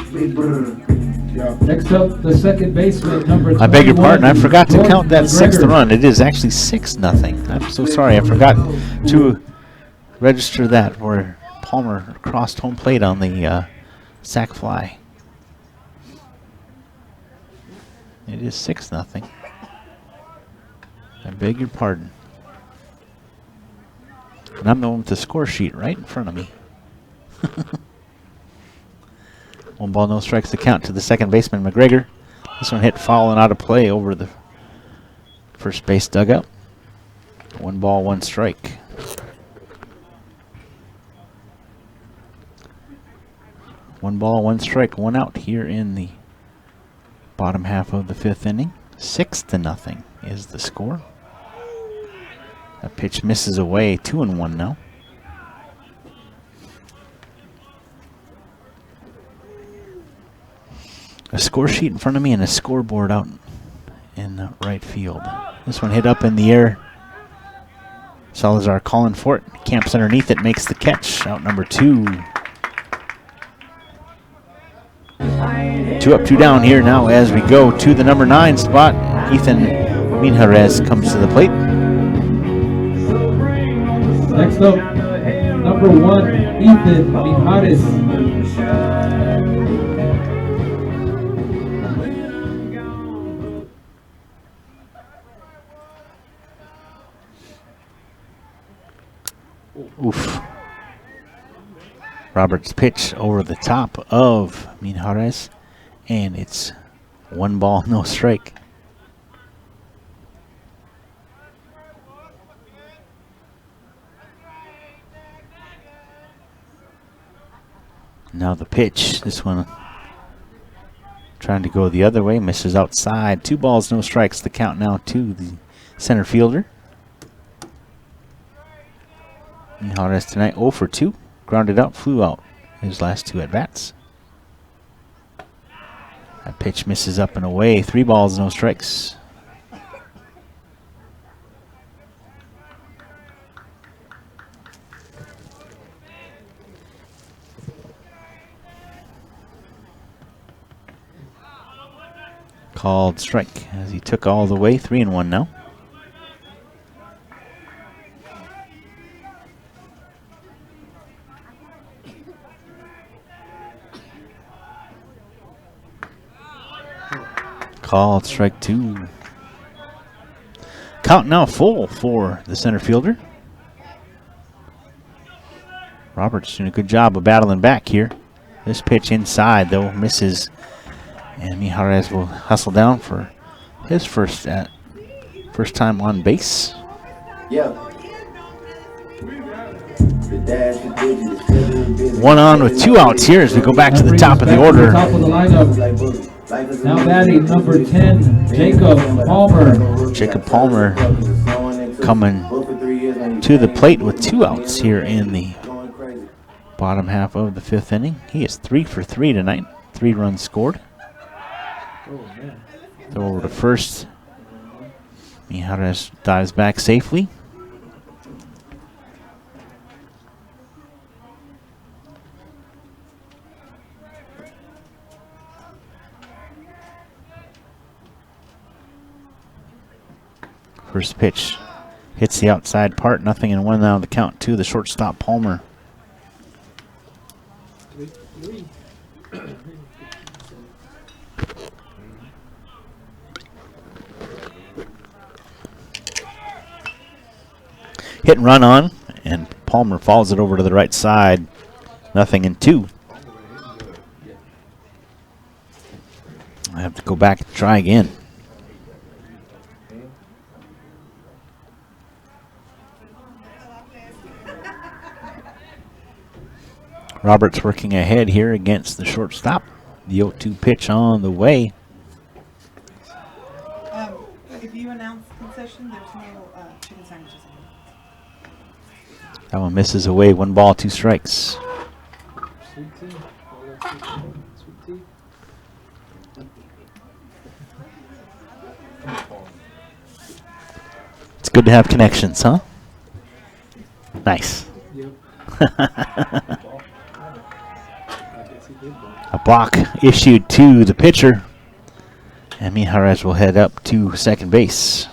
Next up, the second baseman, number I beg your 21, pardon, I forgot to Colton count that sixth Williams. run. It is actually 6-0. I'm so sorry, I forgot to register that where Palmer crossed home plate on the sac fly. It is 6-0. I beg your pardon. And I'm the one with the score sheet right in front of me. 1 ball, no strikes to count to the second baseman, McGregor. This one hit foul and out of play over the first base dugout. 1 ball, 1 strike. One ball, 1 strike, 1 out here in the bottom half of the 5th inning. 6-0 is the score. That pitch misses away, 2-1 now. A score sheet in front of me and a scoreboard out in the right field. This one hit up in the air. Salazar calling for it. Camps underneath it, makes the catch. Out number 2. 2 up, 2 down here now as we go to the number 9 spot. Ethan Minjarez comes to the plate. Next up, number 1, Ethan Mijares. Oof. Roberts' pitch over the top of Minjarez, and it's 1 ball, no strike. Now the pitch, this one trying to go the other way, misses outside. 2 balls, no strikes. The count now to the center fielder. Minjarez tonight 0 for 2. Grounded out, flew out his last 2 at-bats. That pitch misses up and away. 3 balls, no strikes. Called strike as he took all the way. 3-1 now. Called strike 2. Count now full for the center fielder. Roberts doing a good job of battling back here. This pitch inside though misses, and Mijares will hustle down for his first time on base. Yeah. 1 on with 2 outs here as we go back to the top of the order. Top of the lineup. Now batting number 10, Jacob Palmer. Jacob Palmer coming to the plate with 2 outs here in the bottom half of the 5th inning. He is 3 for 3 tonight. 3 runs scored. Throw over to first. Mijares dives back safely. First pitch hits the outside part, 0-1 now. The count to the shortstop Palmer. Hit and run on, and Palmer falls it over to the right side. 0-2. I have to go back and try again. Roberts working ahead here against the shortstop. The 0-2 pitch on the way. If you announce concession, there's no chicken sandwiches. That one misses away. 1 ball, 2 strikes. It's good to have connections, huh? Nice. A block issued to the pitcher. And Mijares will head up to second base.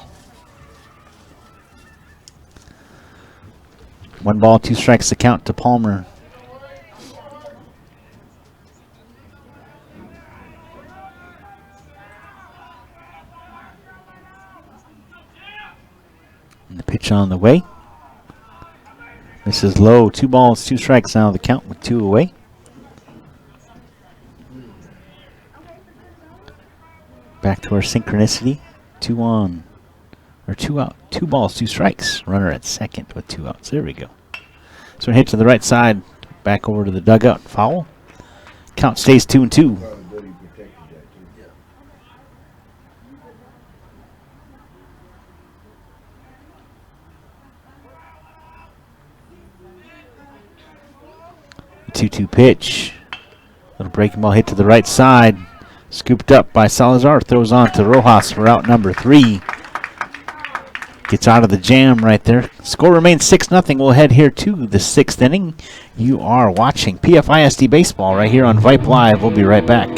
1 ball, 2 strikes to count to Palmer. And the pitch on the way. This is low. 2 balls, 2 strikes now the count with 2 away. Back to our synchronicity. 2 on, or 2 out. 2 balls, 2 strikes. Runner at second with 2 outs. There we go. So a hit to the right side. Back over to the dugout. Foul. Count stays 2-2. 2-2 pitch. Little breaking ball hit to the right side. Scooped up by Salazar. Throws on to Rojas for out number 3. Gets out of the jam right there. Score remains 6-0. We'll head here to the 6th inning. You are watching PFISD Baseball right here on Vype Live. We'll be right back. A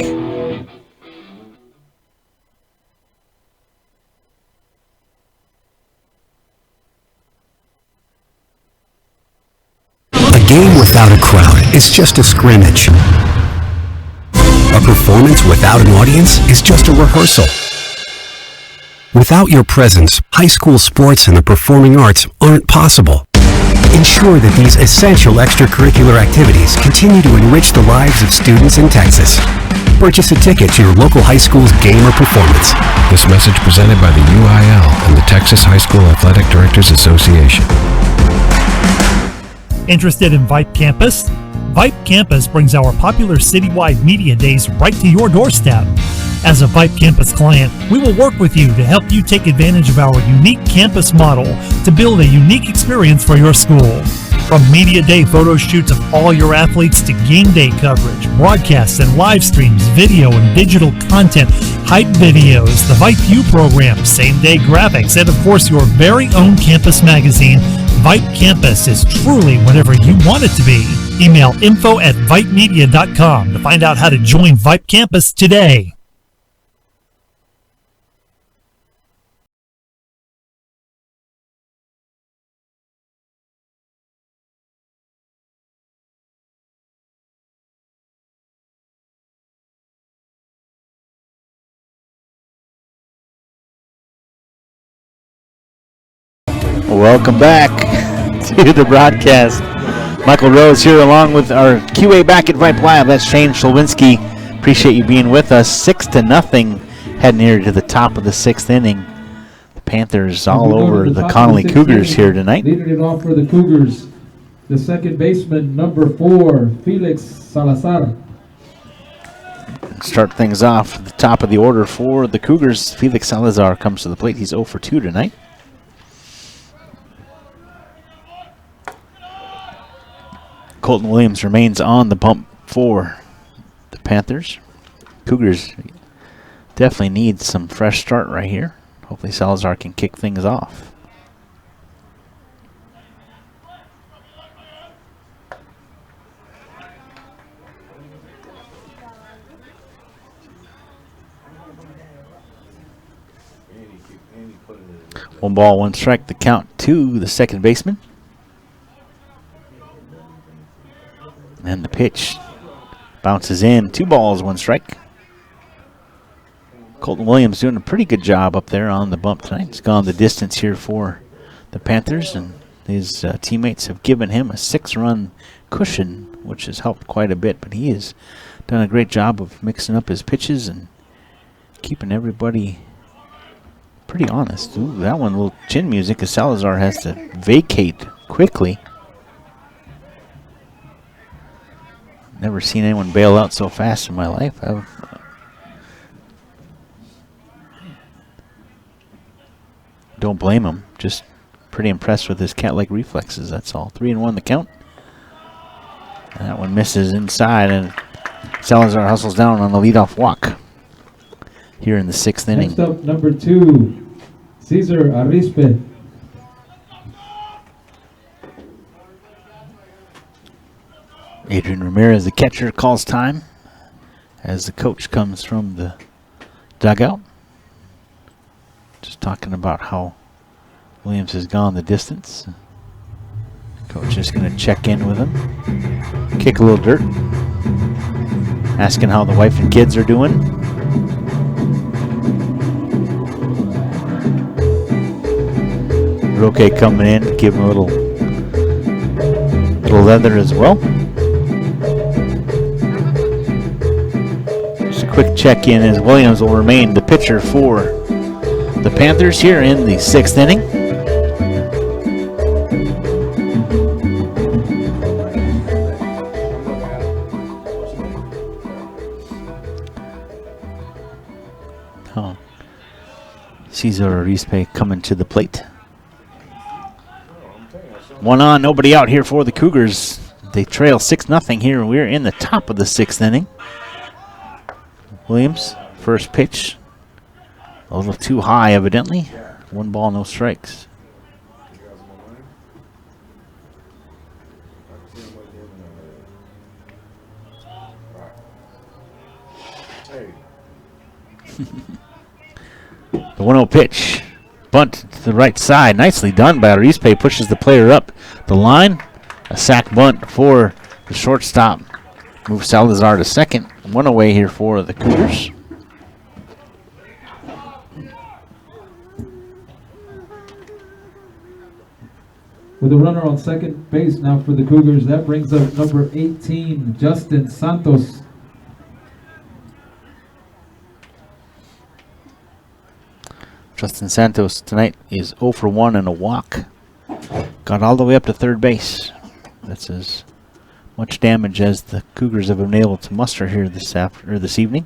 game without a crowd is just a scrimmage. A performance without an audience is just a rehearsal. Without your presence, high school sports and the performing arts aren't possible. Ensure that these essential extracurricular activities continue to enrich the lives of students in Texas. Purchase a ticket to your local high school's game or performance. This message presented by the UIL and the Texas High School Athletic Directors Association. Interested in Vype Campus? Vype Campus brings our popular citywide media days right to your doorstep. As a Vype Campus client, we will work with you to help you take advantage of our unique campus model to build a unique experience for your school. From media day photo shoots of all your athletes to game day coverage, broadcasts and live streams, video and digital content, hype videos, the Vype U program, same day graphics, and of course your very own campus magazine, Vype Campus is truly whatever you want it to be. Email info@vypemedia.com to find out how to join Vype Campus today. Welcome back to the broadcast. Michael Rose here along with our QA back at Vype Live. That's Shane Shlowinski. Appreciate you being with us. 6-0 heading here to the top of the 6th inning. The Panthers all over the Connally Cougars here tonight. Leading it off for the Cougars, the second baseman, number 4, Felix Salazar. Start things off at the top of the order for the Cougars. Felix Salazar comes to the plate. He's 0 for 2 tonight. Colton Williams remains on the bump for the Panthers. Cougars definitely need some fresh start right here. Hopefully Salazar can kick things off. One ball, 1 strike, the count to the second baseman. And the pitch bounces in. 2 balls, 1 strike. Colton Williams doing a pretty good job up there on the bump tonight. He's gone the distance here for the Panthers, and his teammates have given him a 6-run cushion, which has helped quite a bit. But he has done a great job of mixing up his pitches and keeping everybody pretty honest. Ooh, that one, a little chin music, as Salazar has to vacate quickly. Never seen anyone bail out so fast in my life. Don't blame him. Just pretty impressed with his cat-like reflexes, that's all. 3-1 the count. And that one misses inside, and Salazar hustles down on the leadoff walk here in the 6th inning. Next up, number 2, Cesar Arispe. Adrian Ramirez, the catcher, calls time as the coach comes from the dugout. talking about how Williams has gone the distance. Coach is going to check in with him, kick a little dirt, asking how the wife and kids are doing. Roque coming in, give him a little leather as well. Just a quick check-in as Williams will remain the pitcher for the Panthers here in the 6th inning. Cesar Arispe coming to the plate. 1 on, nobody out here for the Cougars. They trail 6-0 here. We're in the top of the 6th inning. Williams, first pitch. A little too high, evidently. 1 ball, no strikes. The 1-0 pitch. Bunt to the right side. Nicely done by Arispe. Pushes the player up the line. A sac bunt for the shortstop. Moves Salazar to second. 1 away here for the Cougars. With a runner on second base now for the Cougars, that brings up number 18, Justin Santos. Justin Santos tonight is 0 for 1 and a walk. Got all the way up to third base. That's as much damage as the Cougars have been able to muster here this evening.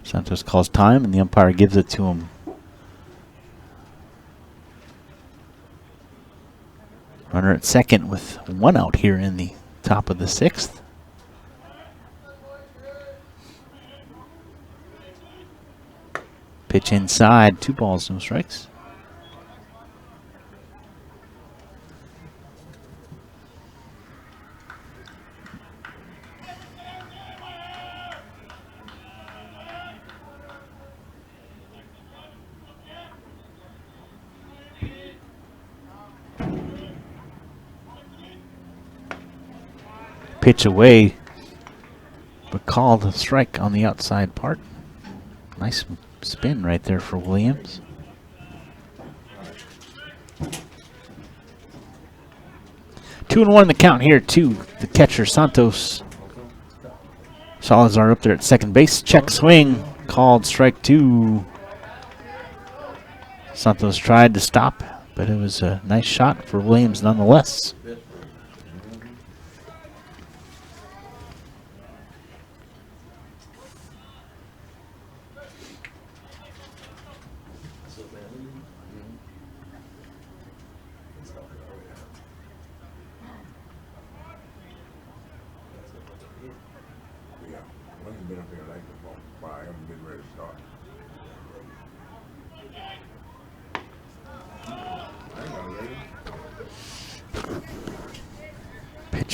Santos calls time and the umpire gives it to him. Runner at second with 1 out here in the top of the 6th. Pitch inside, 2 balls, no strikes. Pitch away, but called a strike on the outside part. Nice spin right there for Williams. Two and 1 the count here to the catcher Santos. Salazar up there at second base. Check swing. Called strike 2. Santos tried to stop, but it was a nice shot for Williams nonetheless.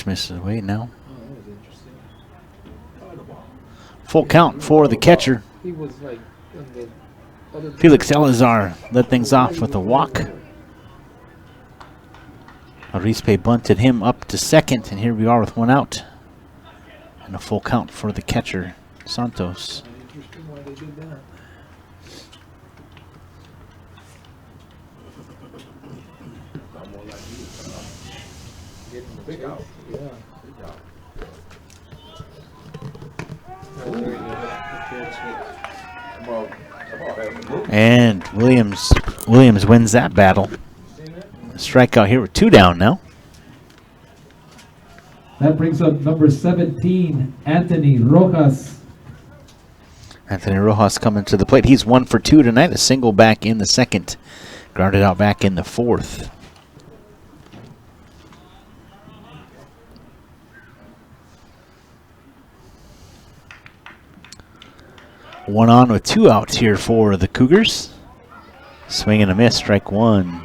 Misses away now. Full count for the catcher. He was like Felix Salazar led things off with a walk. Arispe bunted him up to second, and here we are with 1 out. And a full count for the catcher, Santos. Interesting why they did that. Big out. Yeah. And Williams wins that battle. A strikeout here with 2 down now. That brings up number 17, Anthony Rojas. Anthony Rojas coming to the plate. He's 1 for 2 tonight. A single back in the 2nd. Grounded out back in the 4th. One on with 2 outs here for the Cougars. Swing and a miss, strike 1.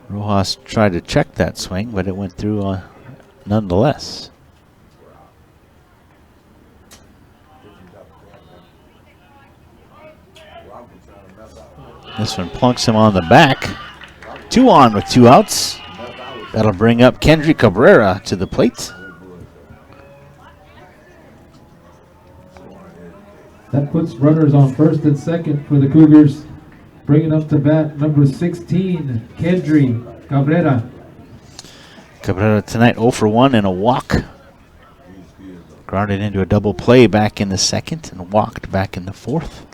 Rojas tried to check that swing, but it went through nonetheless. This one plunks him on the back. 2 on with 2 outs. That'll bring up Kendry Cabrera to the plate. That puts runners on first and second for the Cougars. Bringing up to bat number 16, Kendry Cabrera. Cabrera tonight 0 for 1 and a walk. Grounded into a double play back in the second and walked back in the fourth.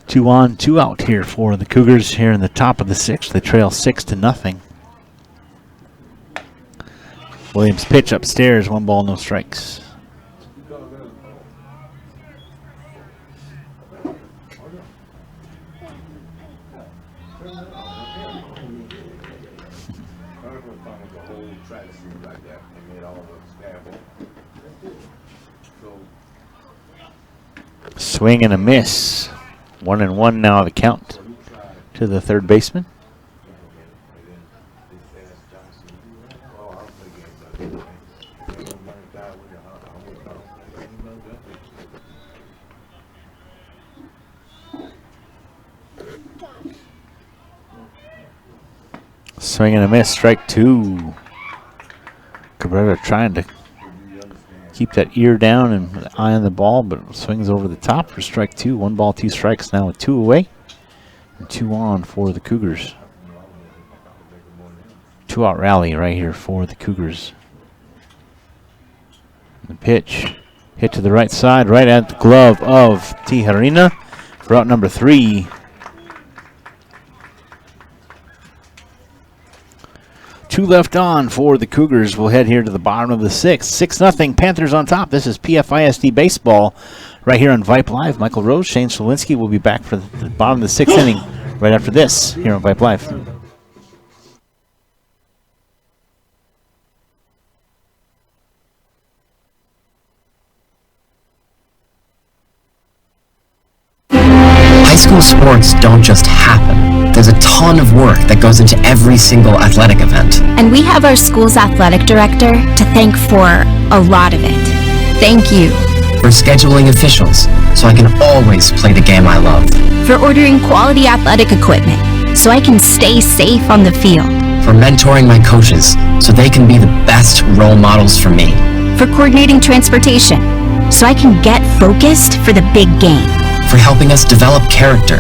Two on, 2 out here for the Cougars here in the top of the 6th. They trail 6-0. Williams pitch upstairs, 1 ball, no strikes. Swing and a miss. 1-1 now the count to the third baseman. Swing and a miss, strike 2. Cabrera trying to keep that ear down and eye on the ball, but swings over the top for strike 2. 1 ball, 2 strikes now with 2 away. And 2 on for the Cougars. 2 out rally right here for the Cougars. The pitch hit to the right side, right at the glove of Tijerina for out number 3. 2 left on for the Cougars. We'll head here to the bottom of the 6th. 6-0, Panthers on top. This is PFISD Baseball right here on Vype Live. Michael Rose, Shane Szelinsky will be back for the bottom of the 6th inning right after this here on Vype Live. High school sports don't just happen. There's a ton of work that goes into every single athletic event. And we have our school's athletic director to thank for a lot of it. Thank you. For scheduling officials, so I can always play the game I love. For ordering quality athletic equipment, so I can stay safe on the field. For mentoring my coaches, so they can be the best role models for me. For coordinating transportation, so I can get focused for the big game. For helping us develop character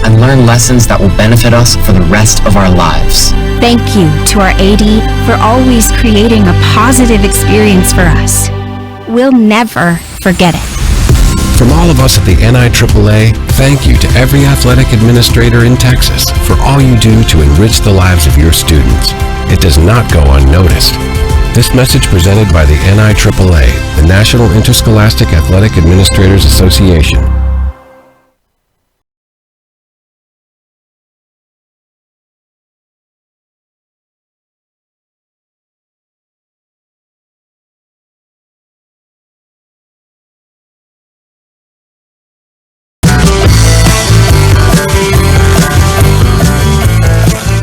and learn lessons that will benefit us for the rest of our lives. Thank you to our AD for always creating a positive experience for us. We'll never forget it. From all of us at the NIAAA, thank you to every athletic administrator in Texas for all you do to enrich the lives of your students. It does not go unnoticed. This message presented by the NIAAA, the National Interscholastic Athletic Administrators Association.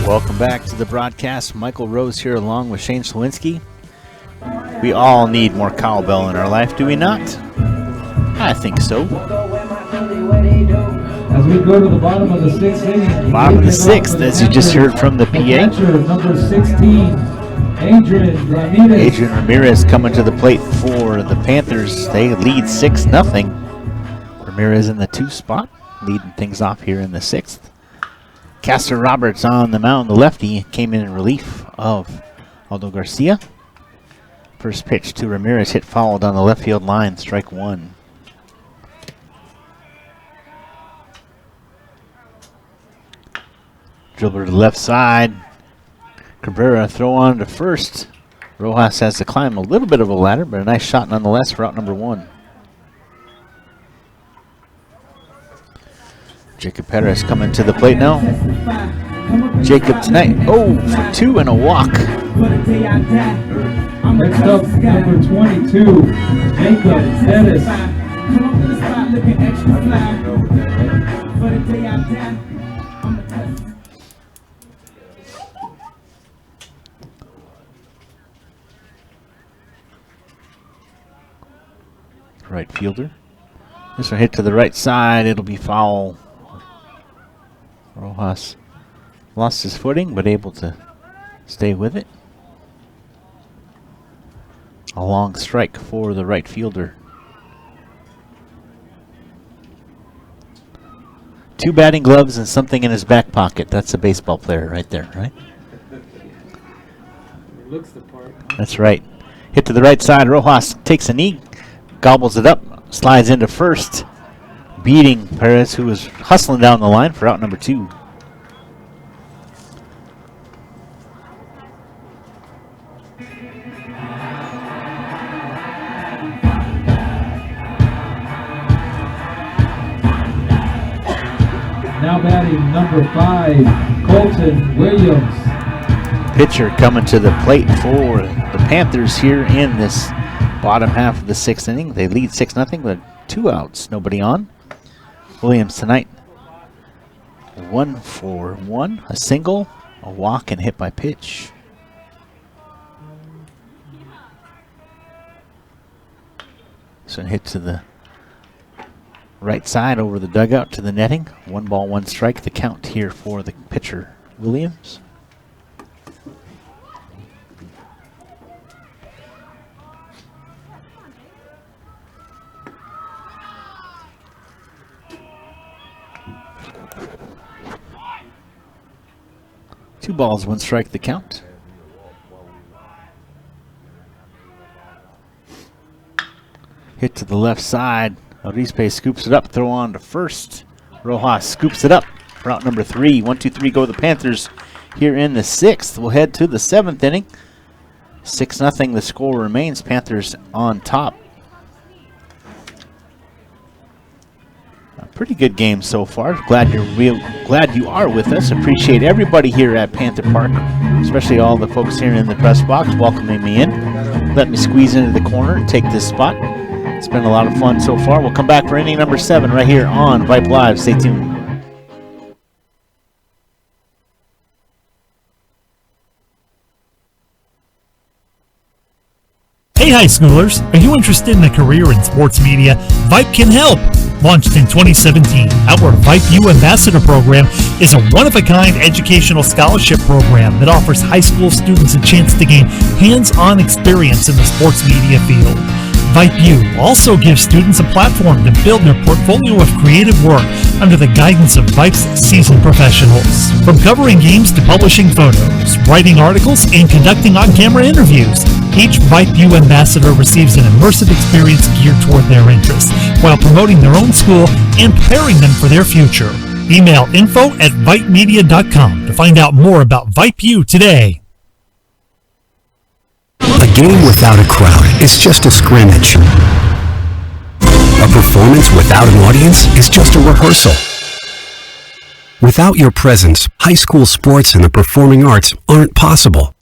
Welcome back to the broadcast. Michael Rose here along with Shane Szelinsky. We all need more cowbell in our life, do we not? I think so. As we go to the bottom of the 6th inning. Bottom of the 6th, as you just heard from the PA. Catcher, number 16, Adrian Ramirez. Adrian Ramirez coming to the plate for the Panthers. They lead 6-0. Ramirez in the 2 spot, leading things off here in the 6th. Castor Roberts on the mound, the lefty, came in relief of Aldo Garcia. First pitch to Ramirez, hit foul down the left field line, strike 1. Dribbler to the left side. Cabrera throw on to first. Rojas has to climb a little bit of a ladder, but a nice shot nonetheless for out number 1. Jacob Perez coming to the plate now. Jacob tonight, 0 for 2 and a walk. Next up, number 22, Jacob Perez. fielder. This one hit to the right side. It'll be foul. Rojas lost his footing, but able to stay with it. A long strike for the right fielder. 2 batting gloves and something in his back pocket. That's a baseball player right there, right? Looks the part. That's right. Hit to the right side. Rojas takes a knee, gobbles it up, slides into first, beating Perez, who was hustling down the line for out number 2. Now batting number 5, Colton Williams. Pitcher coming to the plate for the Panthers here in this bottom half of the 6th inning. They lead 6-0 with 2 outs, nobody on. Williams tonight, 1 for 1, a single, a walk, and hit by pitch. So hit to the right side over the dugout to the netting. 1 ball, 1 strike. The count here for the pitcher, Williams. Two balls, 1 strike, the count. Hit to the left side. Arispe scoops it up, throw on to first. Rojas scoops it up. Route number 3. 1-2-3 go the Panthers here in the 6th. We'll head to the 7th inning. 6-0 the score remains. Panthers on top. A pretty good game so far. Glad you are with us. Appreciate everybody here at Panther Park, especially all the folks here in the press box welcoming me in. Let me squeeze into the corner and take this spot. It's been a lot of fun so far. We'll come back for inning number 7 right here on Vype Live. Stay tuned. Hey high schoolers, are you interested in a career in sports media? Vype can help. Launched in 2017, our Vype U Ambassador Program is a one-of-a-kind educational scholarship program that offers high school students a chance to gain hands-on experience in the sports media field. Vype U also gives students a platform to build their portfolio of creative work under the guidance of Vype's seasoned professionals. From covering games to publishing photos, writing articles, and conducting on-camera interviews, each Vype U ambassador receives an immersive experience geared toward their interests, while promoting their own school and preparing them for their future. Email info@vypemedia.com to find out more about Vype U today. A game without a crowd is just a scrimmage. A performance without an audience is just a rehearsal. Without your presence, high school sports and the performing arts aren't possible.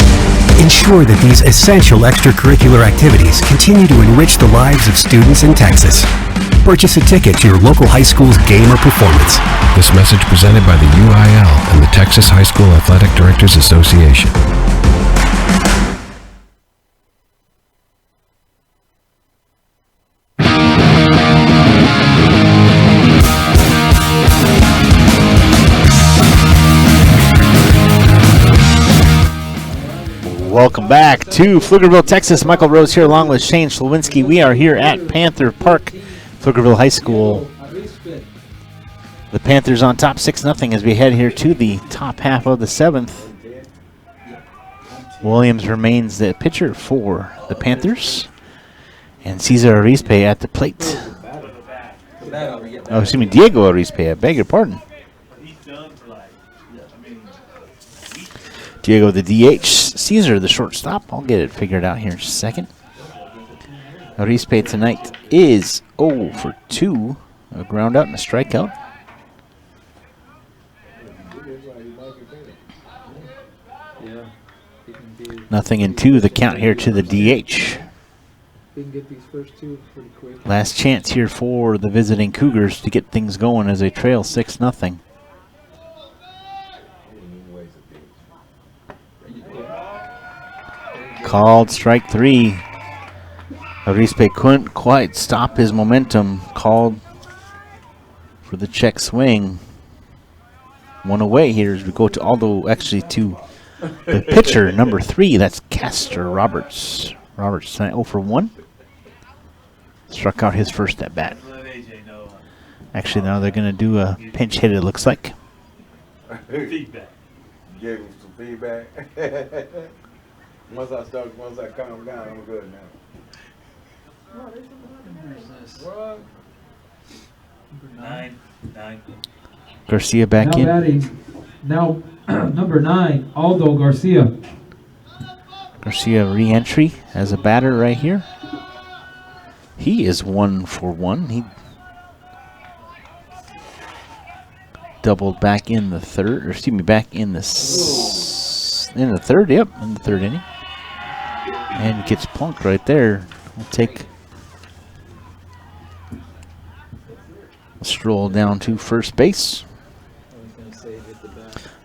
Ensure that these essential extracurricular activities continue to enrich the lives of students in Texas. Purchase a ticket to your local high school's game or performance. This message presented by the UIL and the Texas High School Athletic Directors Association. Welcome back to Pflugerville, Texas. Michael Rose here along with Shane Schlewinski. We are here at Panther Park, Pflugerville High School. The Panthers on top 6-0 as we head here to the top half of the 7th. Williams remains the pitcher for the Panthers. And Cesar Arispe at the plate. Oh, excuse me, Diego Arispe, I beg your pardon. Diego the DH, Caesar the shortstop. I'll get it figured out here in just a second. Arispe tonight is 0 for 2. A ground out and a strikeout. Nothing in 2, the count here to the DH. Last chance here for the visiting Cougars to get things going as they trail 6-0. Called strike 3. Arispe couldn't quite stop his momentum. Called for the check swing. One away here as we go to to the pitcher, number 3. That's Castor Roberts. Roberts 0 for 1. Struck out his first at bat. Actually, now they're going to do a pinch hit, it looks like. Feedback. Gave him some feedback. Once I calm down, I'm good now. What? Nine. Garcia back now in. Batting, now number 9, Aldo Garcia. Garcia re-entry as a batter right here. He is 1 for 1. He doubled back in the third, or excuse me, back in the third. Yep, in the third inning, and gets plunked right there. We'll take a stroll down to first base.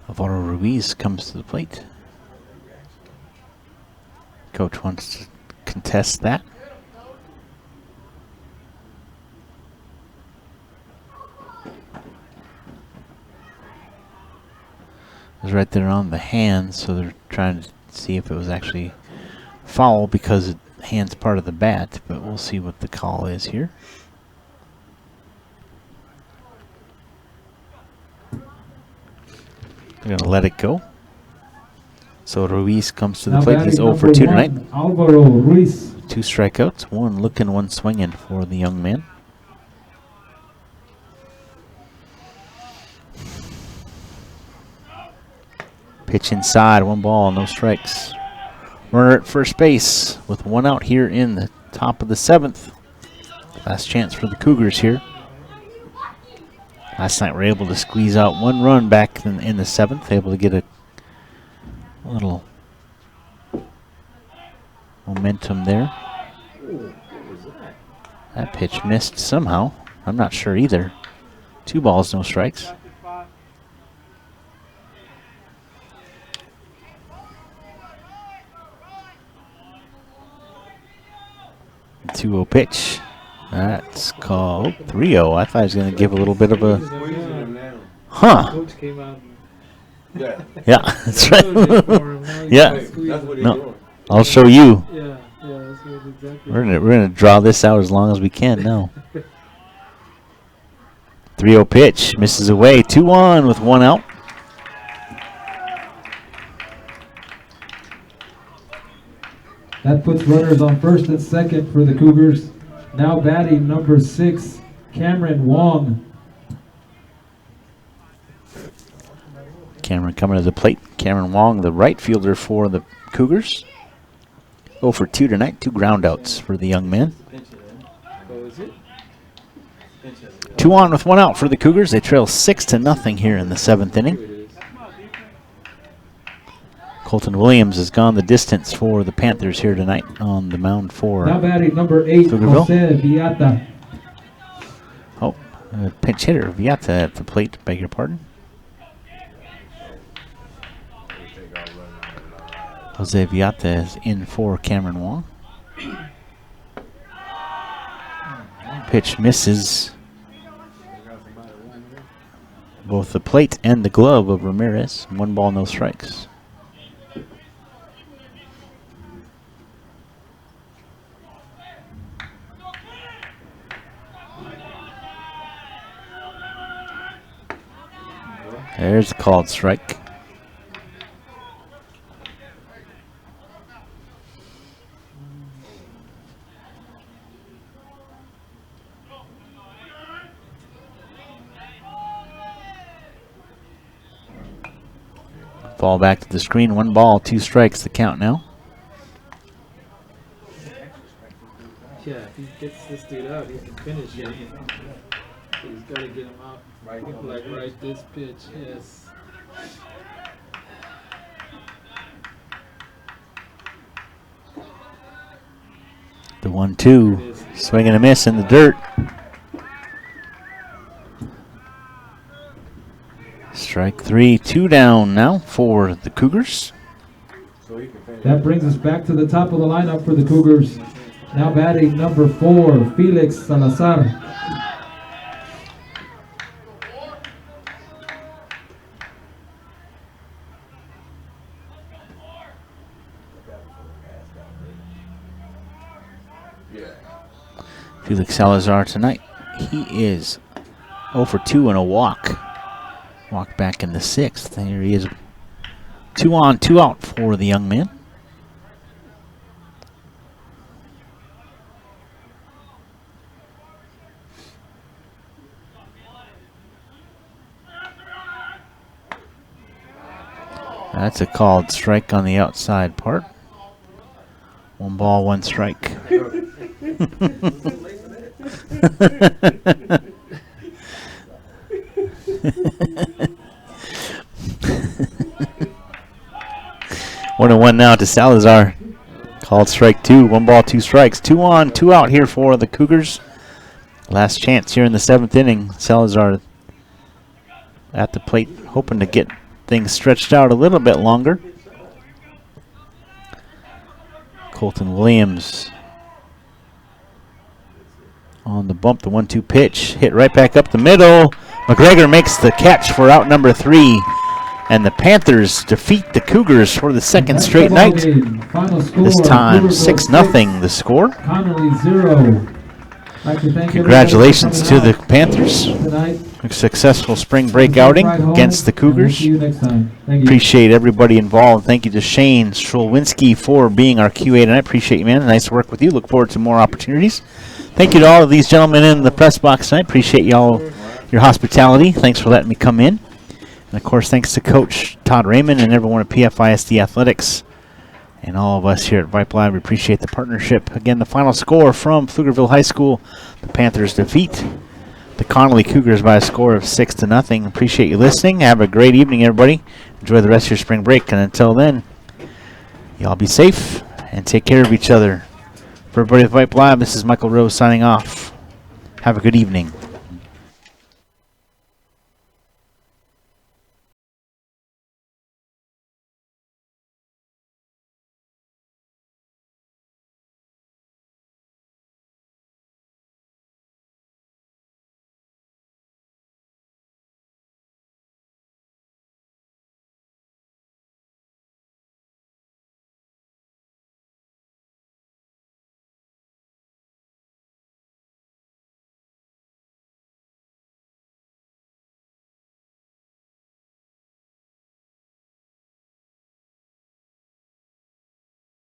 Alvaro Ruiz comes to the plate. Coach wants to contest that. It was right there on the hand, so they're trying to see if it was actually foul because the hand's part of the bat, but we'll see what the call is here. They're going to let it go. So Ruiz comes to the plate. He's 0 for 2 tonight. Alvaro Ruiz. 2 strikeouts, 1 looking, 1 swinging for the young man. Pitch inside, 1 ball, no strikes. Runner at first base with 1 out here in the top of the 7th. Last chance for the Cougars here. Last night we were able to squeeze out 1 run back in the 7th, able to get a little momentum there. That pitch missed somehow. I'm not sure either. 2 balls, no strikes. 2-0 pitch. That's called 3-0. I thought he was going to give a little bit of a... Huh. Coach came out. Yeah. Yeah, that's right. Yeah. That's what he's No, doing. I'll show you. Yeah, that's what exactly. We're gonna draw this out as long as we can now. 3-0 pitch. Misses away. 2-1 with 1 out. That puts runners on first and second for the Cougars. Now batting number 6, Cameron Wong. Cameron coming to the plate. Cameron Wong, the right fielder for the Cougars. 0 for 2 tonight. 2 ground outs for the young man. 2 on with 1 out for the Cougars. They trail 6-0 here in the 7th inning. Colton Williams has gone the distance for the Panthers here tonight on the mound for Now batting number 8, Pflugerville. Jose Villata. Oh, pinch hitter Villata at the plate, beg your pardon. Jose Villata is in for Cameron Wong. Pitch misses both the plate and the glove of Ramirez. 1 ball, no strikes. There's a called strike. Ball back to the screen. 1 ball, 2 strikes. The count now. Yeah, if he gets this dude out, he can finish it. But he's got to get him out. Like right this pitch, yes. The 1-2. Swing and a miss in the dirt. Strike 3, 2 down now for the Cougars. That brings us back to the top of the lineup for the Cougars. Now batting number 4, Felix Salazar. Felix Salazar tonight, he is 0 for 2 and a walk. Walk back in the 6th. Here he is, 2 on, 2 out for the young man. That's a called strike on the outside part. 1 ball, 1 strike. One and 1 now to Salazar. Called strike 2. 1 ball, 2 strikes. 2 on, 2 out here for the Cougars. Last chance here in the 7th inning. Salazar at the plate, hoping to get things stretched out a little bit longer. Colton Williams on the bump, the 1-2 pitch, hit right back up the middle. McGregor makes the catch for out number 3, and the Panthers defeat the Cougars for the 2nd straight night. This time 6-0 the score. Connally 0. Like to thank Congratulations to the Panthers. Tonight. A successful spring break outing against the Cougars. See you next time. Thank you. Appreciate everybody involved. Thank you to Shane Strolwinski for being our QA tonight. Appreciate you, man. Nice to work with you. Look forward to more opportunities. Thank you to all of these gentlemen in the press box tonight. Appreciate y'all, your hospitality. Thanks for letting me come in. And, of course, thanks to Coach Todd Raymond and everyone at PFISD Athletics and all of us here at Vype Live. We appreciate the partnership. Again, the final score from Pflugerville High School. The Panthers defeat the Connally Cougars by a score of 6-0. Appreciate you listening. Have a great evening, everybody. Enjoy the rest of your spring break. And until then, y'all be safe and take care of each other. For everybody at Vype Live, this is Michael Rose signing off. Have a good evening.